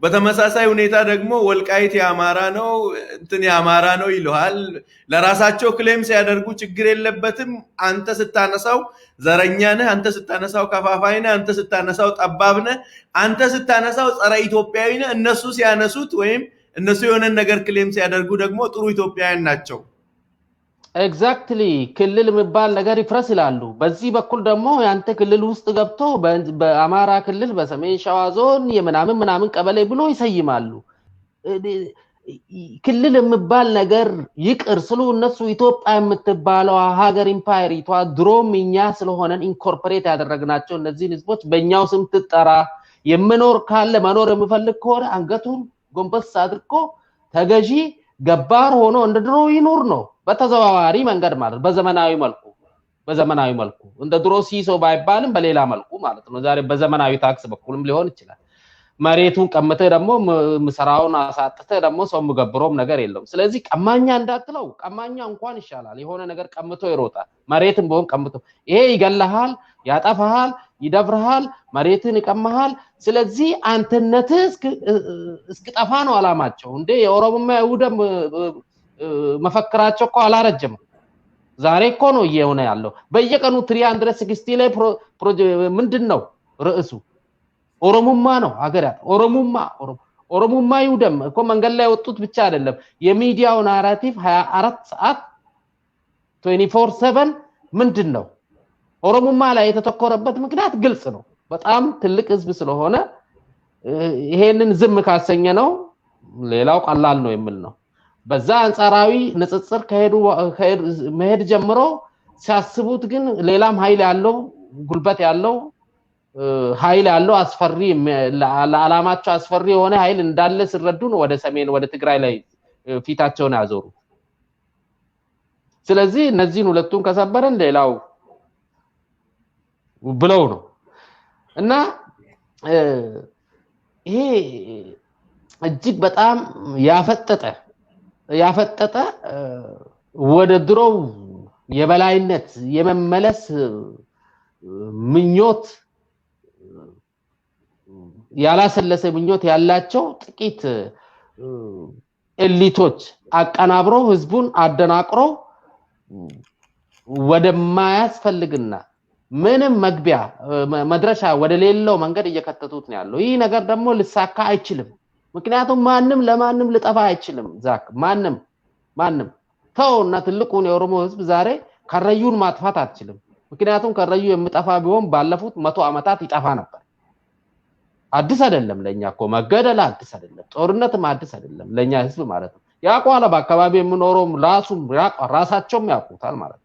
በተመሳሳይ ሁኔታ ደግሞ ወልቃይት የአማራ ነው እንትን የአማራ ነው ይልሃል። ለራሳቸው ክሌም ሲያደርጉ ችግር የለበትም። አንተ ስታነሳው ዘረኛ ነህ፣ አንተ ስታነሳው ከፋፋይ ነህ፣ አንተ ስታነሳው ጠባብ ነህ፣ አንተ ስታነሳው ጸረ ኢትዮጵያዊ ነህ። እነሱ ሲያነሱት ወይም እነሱ የሆነ ነገር ክሌም ሲያደርጉ ደግሞ ጥሩ ኢትዮጵያውያን ናቸው። ኤግዛክትሊ ክልል የሚባል ነገር ይፍረስ ይላሉ። በዚህ በኩል ደግሞ ያንተ ክልል ውስጥ ገብቶ በአማራ ክልል በሰሜን ሸዋ ዞን የምናምን ቀበሌ ብሎ ይሰይማሉ። ክልል የሚባል ነገር ይቅር ስሉ እነሱ ኢትዮጵያ የምትባለው ሀገር ኢምፓየሪቷ ድሮም እኛ ስለሆነን ኢንኮርፖሬት ያደረግናቸው እነዚህ ህዝቦች በእኛው ስም ትጠራ። የምኖር ካለ መኖር የሚፈልግ ከሆነ አንገቱን ጎንበስ አድርጎ ተገዢ ገባር ሆኖ እንደ ድሮ ይኖር ነው። በተዘዋዋሪ መንገድ ማለት በዘመናዊ መልኩ እንደ ድሮ ሲሶ ባይባልም በሌላ መልኩ ማለት ነው። ዛሬ በዘመናዊ ታክስ በኩልም ሊሆን ይችላል። መሬቱን ቀምተ ደግሞ ምሰራውን አሳጥተ ደግሞ ሰው ምገብሮም ነገር የለም። ስለዚህ ቀማኛ እንዳትለው፣ ቀማኛ እንኳን ይሻላል። የሆነ ነገር ቀምቶ ይሮጣል። መሬትን በሆን ቀምቶ ይሄ ይገለሃል፣ ያጠፋሃል፣ ይደፍርሃል፣ መሬትን ይቀማሃል። ስለዚህ አንተነትህ እስክጠፋ ነው አላማቸው። እንዴ የኦሮሞማ ይሁደም መፈክራቸው እኮ አላረጀም። ዛሬ እኮ ነው እየሆነ ያለው። በየቀኑ 360 ላይ ምንድነው ርዕሱ? ኦሮሞማ ነው ሀገር ያለው። ኦሮሞማ ይሁደም እኮ መንገድ ላይ ወጡት ብቻ አይደለም። የሚዲያው ናራቲቭ 24 ሰዓት 24/7 ምንድነው? ኦሮሞማ ላይ የተተኮረበት ምክንያት ግልጽ ነው። በጣም ትልቅ ህዝብ ስለሆነ ይሄንን ዝም ካሰኘ ነው ሌላው ቀላል ነው የሚል ነው። በዛ አንጻራዊ ንጽጽር መሄድ ጀምሮ ሲያስቡት ግን ሌላም ኃይል ያለው ጉልበት ያለው ኃይል ያለው አስፈሪ ለዓላማቸው አስፈሪ የሆነ ኃይል እንዳለ ሲረዱ ነው ወደ ሰሜን ወደ ትግራይ ላይ ፊታቸውን ያዞሩ። ስለዚህ እነዚህን ሁለቱን ከሰበረን ሌላው ብለው ነው እና ይሄ እጅግ በጣም ያፈጠጠ ወደ ድሮው የበላይነት የመመለስ ምኞት ያላሰለሰ ምኞት ያላቸው ጥቂት ኤሊቶች አቀናብሮ ህዝቡን አደናቅሮ ወደማያስፈልግና ምንም መግቢያ መድረሻ ወደ ሌላው መንገድ እየከተቱት ነው ያለው። ይህ ነገር ደግሞ ልሳካ አይችልም። ምክንያቱም ማንም ለማንም ልጠፋ አይችልም ዛክ ማንም ተውና ትልቁን የኦሮሞ ህዝብ ዛሬ ከረዩን ማጥፋት አትችልም ምክንያቱም ከረዩ የምጠፋ ቢሆን ባለፉት 100 ዓመታት ይጠፋ ነበር አዲስ አይደለም ለኛኮ መገደል አዲስ አይደለም ጦርነትም አዲስ አይደለም ለኛ ህዝብ ማለት ነው ያቋላ በአካባቢ የምኖረው ራሳቸውም ያውቁታል ማለት ነው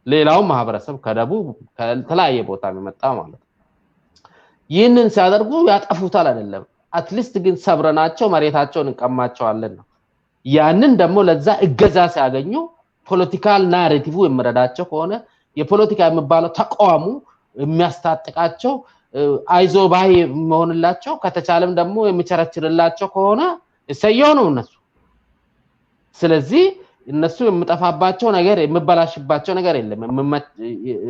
ሌላው ማህበረሰብ ከደቡብ ከተለያየ ቦታ የሚመጣ ማለት ነው ይህንን ሲያደርጉ ያጠፉታል አይደለም አትሊስት ግን ሰብረናቸው መሬታቸውን እንቀማቸዋለን ነው ያንን ደግሞ ለዛ እገዛ ሲያገኙ ፖለቲካል ናሬቲቭ የምረዳቸው ከሆነ የፖለቲካ የሚባለው ተቋሙ የሚያስታጥቃቸው አይዞባይ መሆንላቸው ከተቻለም ደግሞ የሚቸረችርላቸው ከሆነ እሰየው ነው እነሱ ስለዚህ እነሱ የምጠፋባቸው ነገር የምበላሽባቸው ነገር የለም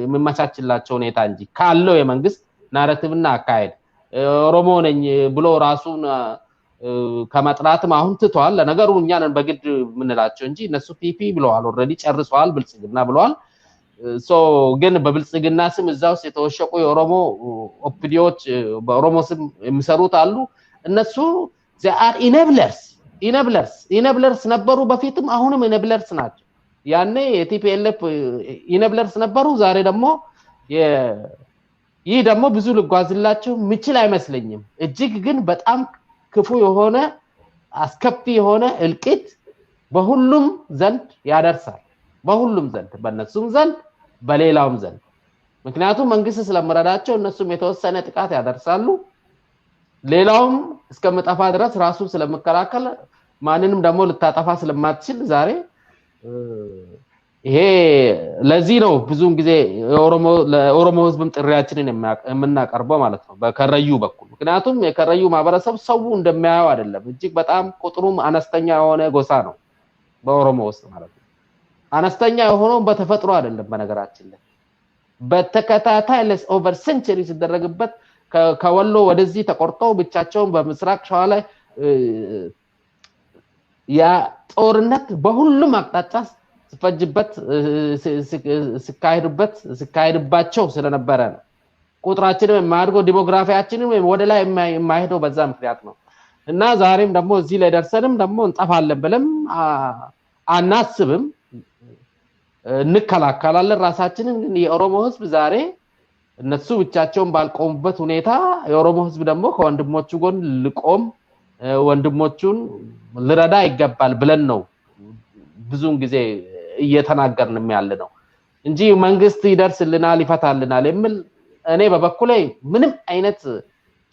የምመቻችላቸው ሁኔታ እንጂ ካለው የመንግስት ናሬቲቭና አካሄድ ኦሮሞ ነኝ ብሎ ራሱን ከመጥራትም አሁን ትቷል ለነገሩ እኛን በግድ ምንላቸው እንጂ እነሱ ፒፒ ብለዋል ኦሬዲ ጨርሰዋል ብልጽግና ብለዋል ግን በብልጽግና ስም እዛው የተወሸቁ የኦሮሞ ኦፕዲዮች በኦሮሞ ስም የሚሰሩት አሉ እነሱ they are enablers ነበሩ በፊትም አሁንም enablers ናቸው ያኔ የቲፒኤልኤፍ enablers ነበሩ ዛሬ ደግሞ ይህ ደግሞ ብዙ ልጓዝላቸው ምችል አይመስለኝም እጅግ ግን በጣም ክፉ የሆነ አስከፊ የሆነ እልቂት በሁሉም ዘንድ ያደርሳል በሁሉም ዘንድ በእነሱም ዘንድ በሌላውም ዘንድ ምክንያቱም መንግስት ስለመረዳቸው እነሱም የተወሰነ ጥቃት ያደርሳሉ ሌላውም እስከመጣፋ ድረስ ራሱ ስለመከላከል ማንንም ደግሞ ልታጠፋ ስለማትችል ዛሬ ይሄ ለዚህ ነው ብዙን ጊዜ ለኦሮሞ ህዝብም ጥሪያችንን የምናቀርበው ማለት ነው በከረዩ በኩል ምክንያቱም የከረዩ ማህበረሰብ ሰው እንደሚያየው አይደለም እጅግ በጣም ቁጥሩም አነስተኛ የሆነ ጎሳ ነው በኦሮሞ ውስጥ ማለት ነው አነስተኛ የሆነው በተፈጥሮ አይደለም በነገራችን ላይ በተከታታይ ኦቨር ሴንቸሪ ሲደረግበት ከወሎ ወደዚህ ተቆርጠው ብቻቸውን በምስራቅ ሸዋ ላይ ያ ጦርነት በሁሉም አቅጣጫ ሲፈጅበት ሲካሄድባቸው ስለነበረ ነው ቁጥራችንም የማያድገው ዲሞግራፊያችንም ወደ ላይ የማይሄደው በዛ ምክንያት ነው እና ዛሬም ደግሞ እዚህ ላይ ደርሰንም ደግሞ እንጠፋለን ብለም አናስብም እንከላከላለን ራሳችንን የኦሮሞ ህዝብ ዛሬ እነሱ ብቻቸውን ባልቆሙበት ሁኔታ የኦሮሞ ህዝብ ደግሞ ከወንድሞቹ ጎን ልቆም ወንድሞቹን ልረዳ ይገባል ብለን ነው ብዙን ጊዜ እየተናገርንም ያለ ነው እንጂ መንግስት ይደርስልናል ይፈታልናል የሚል እኔ በበኩሌ ምንም አይነት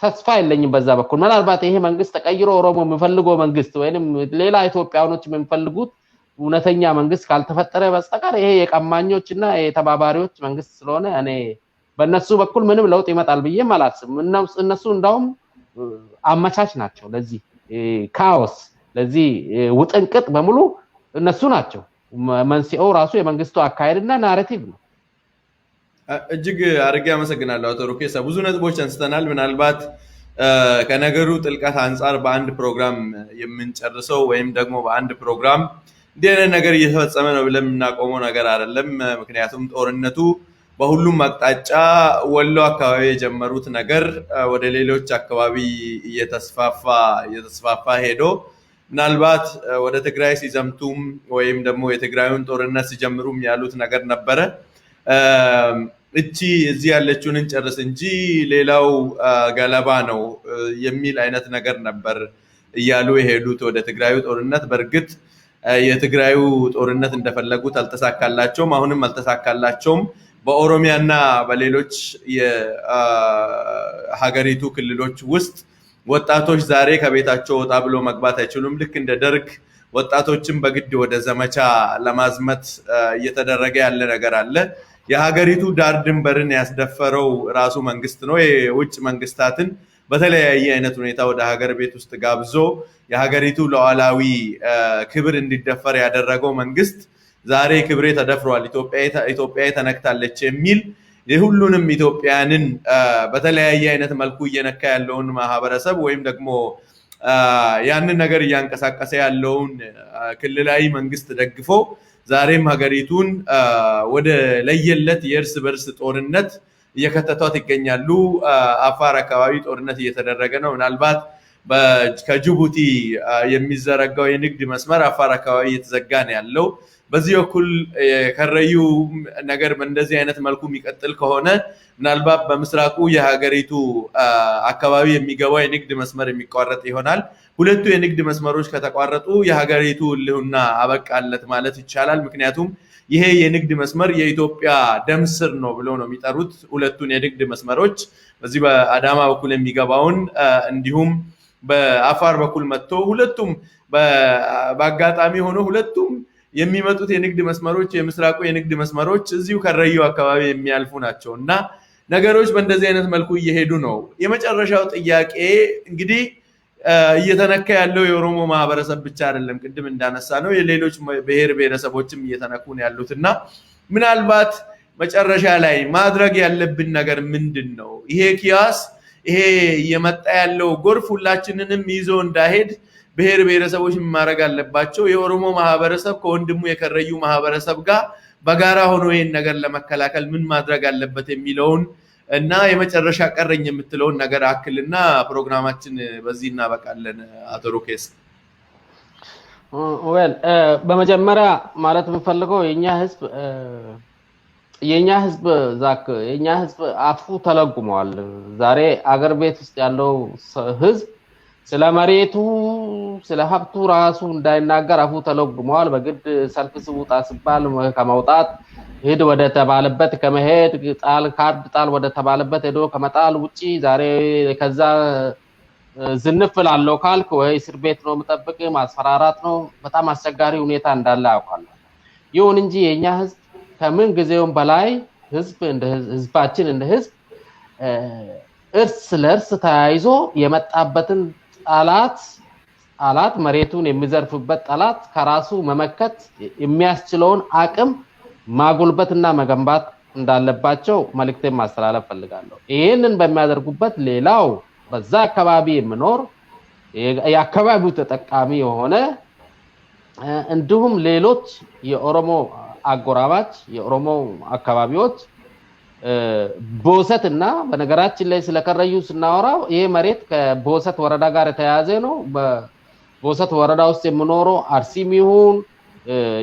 ተስፋ የለኝም በዛ በኩል ምናልባት ይሄ መንግስት ተቀይሮ ኦሮሞ የሚፈልገው መንግስት ወይንም ሌላ ኢትዮጵያውያኖች የሚፈልጉት እውነተኛ መንግስት ካልተፈጠረ በስተቀር ይሄ የቀማኞችና የተባባሪዎች መንግስት ስለሆነ እኔ በእነሱ በኩል ምንም ለውጥ ይመጣል ብዬ አላስብም እነሱ እንዳውም አመቻች ናቸው ለዚህ ካኦስ ለዚህ ውጥንቅጥ በሙሉ እነሱ ናቸው መንስኤው ራሱ የመንግስቱ አካሄድና ናሬቲቭ ነው እጅግ አርጌ አመሰግናለሁ አቶ ሩኬሳ ብዙ ነጥቦች አንስተናል ምናልባት ከነገሩ ጥልቀት አንፃር በአንድ ፕሮግራም የምንጨርሰው ወይም ደግሞ በአንድ ፕሮግራም እንደነ ነገር እየተፈጸመ ነው ብለን እናቆመው ነገር አይደለም ምክንያቱም ጦርነቱ በሁሉም አቅጣጫ ወሎ አካባቢ የጀመሩት ነገር ወደ ሌሎች አካባቢ እየተስፋፋ ሄዶ ምናልባት ወደ ትግራይ ሲዘምቱም ወይም ደግሞ የትግራዩን ጦርነት ሲጀምሩም ያሉት ነገር ነበረ እቺ እዚህ ያለችውን እንጨርስ እንጂ ሌላው ገለባ ነው የሚል አይነት ነገር ነበር እያሉ የሄዱት ወደ ትግራዩ ጦርነት በርግጥ የትግራዩ ጦርነት እንደፈለጉት አልተሳካላቸውም አሁንም አልተሳካላቸውም በኦሮሚያና በሌሎች የሀገሪቱ ክልሎች ውስጥ ወጣቶች ዛሬ ከቤታቸው ወጣ ብሎ መግባት አይችሉም ልክ እንደ ደርግ ወጣቶችን በግድ ወደ ዘመቻ ለማዝመት እየተደረገ ያለ ነገር አለ የሀገሪቱ ዳር ድንበርን ያስደፈረው ራሱ መንግስት ነው የውጭ መንግስታትን በተለያየ አይነት ሁኔታ ወደ ሀገር ቤት ውስጥ ጋብዞ የሀገሪቱ ሉዓላዊ ክብር እንዲደፈር ያደረገው መንግስት ዛሬ ክብሬ ተደፍሯል ኢትዮጵያ ተነክታለች የሚል የሁሉንም ኢትዮጵያንን በተለያየ አይነት መልኩ እየነካ ያለውን ማህበረሰብ ወይም ደግሞ ያንን ነገር እያንቀሳቀሰ ያለውን ክልላዊ መንግስት ደግፎ ዛሬም ሀገሪቱን ወደ ለየለት የእርስ በርስ ጦርነት እየከተቷት ይገኛሉ አፋር አካባቢ ጦርነት እየተደረገ ነው ምናልባት ከጅቡቲ የሚዘረጋው የንግድ መስመር አፋር አካባቢ እየተዘጋ ነው ያለው። በዚህ በኩል ከረዩ ነገር በእንደዚህ አይነት መልኩ የሚቀጥል ከሆነ ምናልባት በምስራቁ የሀገሪቱ አካባቢ የሚገባው የንግድ መስመር የሚቋረጥ ይሆናል። ሁለቱ የንግድ መስመሮች ከተቋረጡ የሀገሪቱ ህልውና አበቃለት ማለት ይቻላል። ምክንያቱም ይሄ የንግድ መስመር የኢትዮጵያ ደም ስር ነው ብለው ነው የሚጠሩት ሁለቱን የንግድ መስመሮች። በዚህ በአዳማ በኩል የሚገባውን እንዲሁም በአፋር በኩል መጥቶ ሁለቱም በአጋጣሚ ሆኖ ሁለቱም የሚመጡት የንግድ መስመሮች የምስራቁ የንግድ መስመሮች እዚሁ ከረዩ አካባቢ የሚያልፉ ናቸው እና ነገሮች በእንደዚህ አይነት መልኩ እየሄዱ ነው። የመጨረሻው ጥያቄ እንግዲህ እየተነካ ያለው የኦሮሞ ማህበረሰብ ብቻ አይደለም፣ ቅድም እንዳነሳ ነው የሌሎች ብሔር ብሔረሰቦችም እየተነኩ ነው ያሉትና ምናልባት መጨረሻ ላይ ማድረግ ያለብን ነገር ምንድነው? ይሄ ኪያስ ይሄ እየመጣ ያለው ጎርፍ ሁላችንንም ይዞ እንዳይሄድ ብሔር ብሔረሰቦች ማድረግ አለባቸው። የኦሮሞ ማህበረሰብ ከወንድሙ የከረዩ ማህበረሰብ ጋር በጋራ ሆኖ ይሄን ነገር ለመከላከል ምን ማድረግ አለበት የሚለውን እና የመጨረሻ ቀረኝ የምትለውን ነገር አክልና ፕሮግራማችን በዚህ እናበቃለን። አቶ ሩኬሳ በመጀመሪያ ማለት የምፈልገው የኛ ህዝብ አፉ ተለጉሟል። ዛሬ አገር ቤት ውስጥ ያለው ህዝብ ስለ መሬቱ ስለ ሀብቱ ራሱ እንዳይናገር አፉ ተለጉሟል። በግድ ሰልፍ ስውጣ ሲባል ከመውጣት ሄድ ወደ ተባለበት ከመሄድ ካርድ ጣል ወደ ተባለበት ሄዶ ከመጣል ውጪ ዛሬ ከዛ ዝንፍ ላለው ካልክ ወይ እስር ቤት ነው መጠበቅ ማስፈራራት ነው። በጣም አስቸጋሪ ሁኔታ እንዳለ ያውቃል። ይሁን እንጂ የኛ ህዝብ ከምን ጊዜውም በላይ ህዝባችን እንደ ህዝብ እርስ ለእርስ ተያይዞ የመጣበትን ጠላት መሬቱን የሚዘርፍበት ጠላት ከራሱ መመከት የሚያስችለውን አቅም ማጎልበትና መገንባት እንዳለባቸው መልእክቴን ማስተላለፍ ፈልጋለሁ። ይሄንን በሚያደርጉበት ሌላው በዛ አካባቢ የሚኖር የአካባቢው ተጠቃሚ የሆነ እንዲሁም ሌሎች የኦሮሞ አጎራባች የኦሮሞ አካባቢዎች ቦሰትና በነገራችን ላይ ስለከረዩ ስናወራው ይሄ መሬት ከቦሰት ወረዳ ጋር የተያያዘ ነው። በቦሰት ወረዳ ውስጥ የሚኖረው አርሲም ይሁን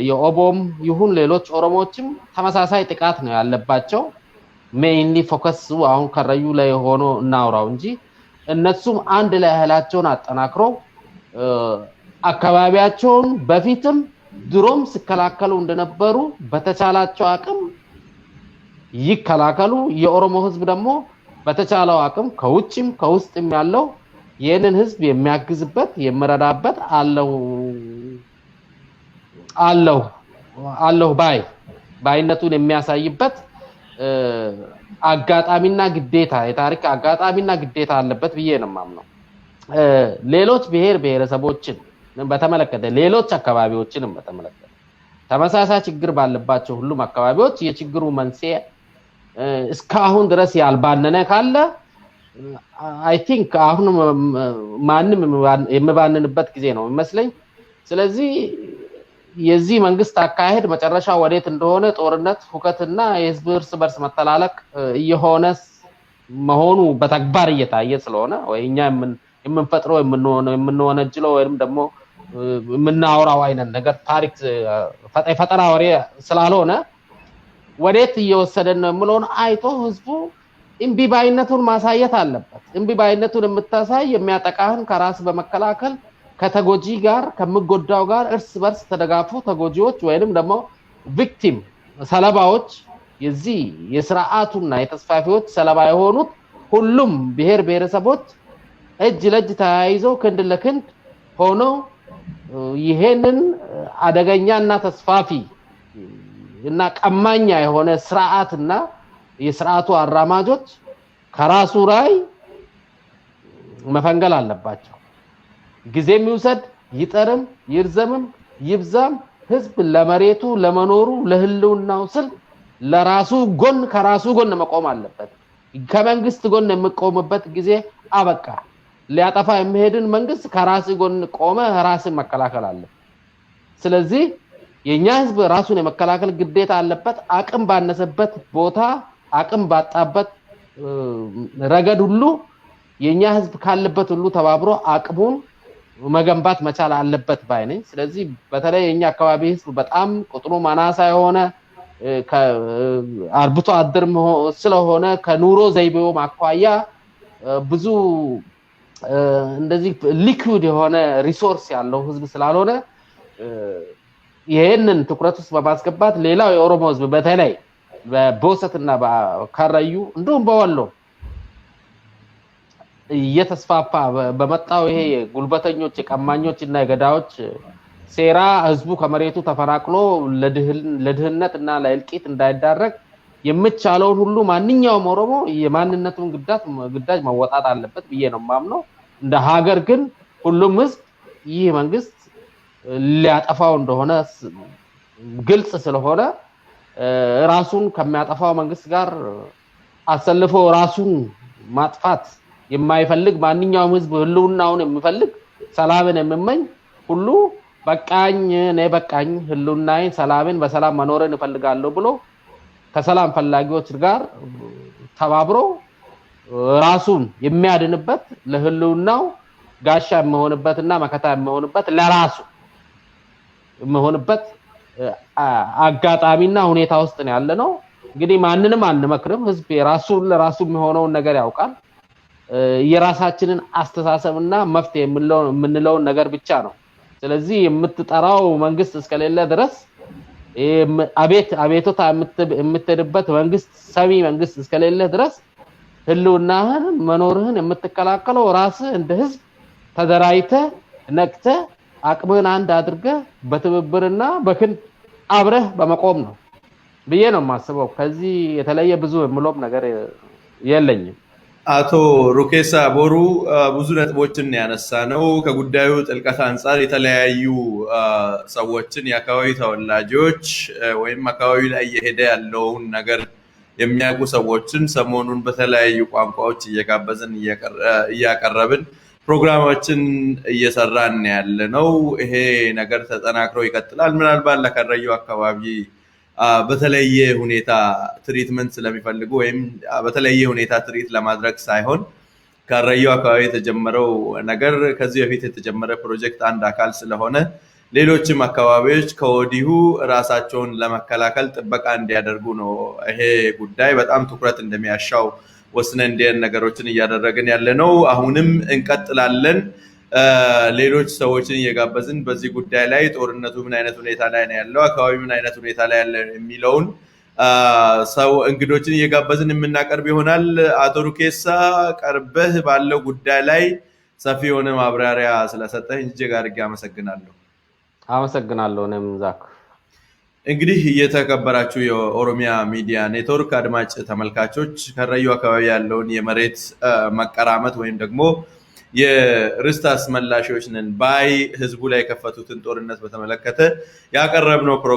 የኦቦም ይሁን ሌሎች ኦሮሞዎችም ተመሳሳይ ጥቃት ነው ያለባቸው። ሜይንሊ ፎከስ አሁን ከረዩ ላይ ሆኖ እናውራው እንጂ እነሱም አንድ ላይ ኃይላቸውን አጠናክረው አካባቢያቸውን በፊትም ድሮም ሲከላከሉ እንደነበሩ በተቻላቸው አቅም ይከላከሉ። የኦሮሞ ህዝብ ደግሞ በተቻለው አቅም ከውጭም ከውስጥም ያለው ይህንን ህዝብ የሚያግዝበት የሚረዳበት አለው ባይነቱን የሚያሳይበት አጋጣሚና ግዴታ የታሪክ አጋጣሚና ግዴታ አለበት ብዬ ነው የማምነው። ሌሎች ብሔር ብሔረሰቦችን በተመለከተ ሌሎች አካባቢዎችንም በተመለከተ ተመሳሳይ ችግር ባለባቸው ሁሉም አካባቢዎች የችግሩ መንስኤ እስካሁን ድረስ ያልባነነ ካለ አይ ቲንክ አሁን ማንም የሚባንንበት ጊዜ ነው የሚመስለኝ። ስለዚህ የዚህ መንግስት አካሄድ መጨረሻ ወዴት እንደሆነ ጦርነት፣ ሁከትና የህዝብ እርስ በርስ መተላለቅ እየሆነ መሆኑ በተግባር እየታየ ስለሆነ ወይ እኛ የምንፈጥረው የምንወነጅለው ወይም ደግሞ የምናወራው አይነት ነገር ታሪክ ፈጠራ ወሬ ስላልሆነ ወዴት እየወሰደን ነው የምለውን አይቶ ህዝቡ እምቢባይነቱን ማሳየት አለበት። እምቢባይነቱን የምታሳይ የሚያጠቃህን ከራስ በመከላከል ከተጎጂ ጋር ከምጎዳው ጋር እርስ በርስ ተደጋፉ ተጎጂዎች ወይንም ደግሞ ቪክቲም ሰለባዎች የዚህ የሥርዓቱና የተስፋፊዎች ሰለባ የሆኑት ሁሉም ብሔር ብሔረሰቦች እጅ ለእጅ ተያይዘው ክንድ ለክንድ ሆነው ይሄንን አደገኛና ተስፋፊ እና ቀማኛ የሆነ ስርዓትና የሥርዓቱ አራማጆች ከራሱ ላይ መፈንገል አለባቸው። ጊዜም ይውሰድ ይጠርም ይርዘምም ይብዛም ህዝብ ለመሬቱ ለመኖሩ ለህልውናው ስል ለራሱ ጎን ከራሱ ጎን መቆም አለበት። ከመንግስት ጎን የሚቆምበት ጊዜ አበቃ። ሊያጠፋ የሚሄድን መንግስት ከራስ ጎን ቆመ ራስን መከላከል አለ። ስለዚህ የኛ ህዝብ ራሱን የመከላከል ግዴታ አለበት። አቅም ባነሰበት ቦታ አቅም ባጣበት ረገድ ሁሉ የኛ ህዝብ ካለበት ሁሉ ተባብሮ አቅሙን መገንባት መቻል አለበት ባይ ነኝ። ስለዚህ በተለይ የኛ አካባቢ ህዝብ በጣም ቁጥሩ ማናሳ የሆነ አርብቶ አደር ስለሆነ ከኑሮ ዘይቤው ማኳያ ብዙ እንደዚህ ሊኩዊድ የሆነ ሪሶርስ ያለው ህዝብ ስላልሆነ ይሄንን ትኩረት ውስጥ በማስገባት ሌላው የኦሮሞ ህዝብ በተለይ በቦሰትና በካራዩ እንደውም በወሎ እየተስፋፋ በመጣው ይሄ ጉልበተኞች የቀማኞች እና የገዳዎች ሴራ ህዝቡ ከመሬቱ ተፈናቅሎ ለድህነት እና ለእልቂት እንዳይዳረግ የምቻለውን ሁሉ ማንኛውም ኦሮሞ የማንነቱን ግዳጅ መወጣት አለበት ብዬ ነው ማምነው። እንደ ሀገር ግን ሁሉም ህዝብ ይህ መንግስት ሊያጠፋው እንደሆነ ግልጽ ስለሆነ ራሱን ከሚያጠፋው መንግስት ጋር አሰልፎ ራሱን ማጥፋት የማይፈልግ ማንኛውም ህዝብ ህልውናውን የሚፈልግ ሰላምን የሚመኝ ሁሉ በቃኝ ህልውናዬን ሰላምን በሰላም መኖርን እፈልጋለሁ ብሎ ከሰላም ፈላጊዎች ጋር ተባብሮ ራሱን የሚያድንበት ለህልውናው ጋሻ የሚሆንበትና መከታ የሚሆንበት ለራሱ የሚሆንበት አጋጣሚና ሁኔታ ውስጥ ነው ያለነው። እንግዲህ ማንንም አንመክርም። ህዝብ ለራሱ የሚሆነውን ነገር ያውቃል። የራሳችንን አስተሳሰብና መፍትሄ የምንለውን ነገር ብቻ ነው። ስለዚህ የምትጠራው መንግስት እስከሌለ ድረስ አቤቱታ የምትሄድበት መንግስት ሰሚ መንግስት እስከሌለ ድረስ ህልውናህን መኖርህን የምትከላከለው ራስህ እንደ ህዝብ ተደራጅተህ ነቅተህ አቅምህን አንድ አድርገህ በትብብርና በክንድ አብረህ በመቆም ነው ብዬ ነው የማስበው። ከዚህ የተለየ ብዙ የምሎም ነገር የለኝም። አቶ ሩኬሳ ቦሩ ብዙ ነጥቦችን ያነሳ ነው። ከጉዳዩ ጥልቀት አንፃር የተለያዩ ሰዎችን የአካባቢ ተወላጆች ወይም አካባቢ ላይ እየሄደ ያለውን ነገር የሚያውቁ ሰዎችን ሰሞኑን በተለያዩ ቋንቋዎች እየጋበዝን እያቀረብን ፕሮግራሞችን እየሰራን ያለ ነው። ይሄ ነገር ተጠናክሮ ይቀጥላል። ምናልባት ለከረዩ አካባቢ በተለየ ሁኔታ ትሪትመንት ስለሚፈልጉ ወይም በተለየ ሁኔታ ትሪት ለማድረግ ሳይሆን ከረዩ አካባቢ የተጀመረው ነገር ከዚህ በፊት የተጀመረ ፕሮጀክት አንድ አካል ስለሆነ ሌሎችም አካባቢዎች ከወዲሁ ራሳቸውን ለመከላከል ጥበቃ እንዲያደርጉ ነው። ይሄ ጉዳይ በጣም ትኩረት እንደሚያሻው ወስነን እንዲያን ነገሮችን እያደረግን ያለ ነው። አሁንም እንቀጥላለን። ሌሎች ሰዎችን እየጋበዝን በዚህ ጉዳይ ላይ ጦርነቱ ምን አይነት ሁኔታ ላይ ነው ያለው፣ አካባቢ ምን አይነት ሁኔታ ላይ ያለ የሚለውን ሰው እንግዶችን እየጋበዝን የምናቀርብ ይሆናል። አቶ ሩኬሳ ቀርበህ ባለው ጉዳይ ላይ ሰፊ የሆነ ማብራሪያ ስለሰጠህ እጅግ አድርጌ አመሰግናለሁ። አመሰግናለሁ። እኔም ዛክ እንግዲህ የተከበራችሁ የኦሮሚያ ሚዲያ ኔትወርክ አድማጭ ተመልካቾች ከረዩ አካባቢ ያለውን የመሬት መቀራመት ወይም ደግሞ የርስት አስመላሾች ነን ባይ ህዝቡ ላይ የከፈቱትን ጦርነት በተመለከተ ያቀረብነው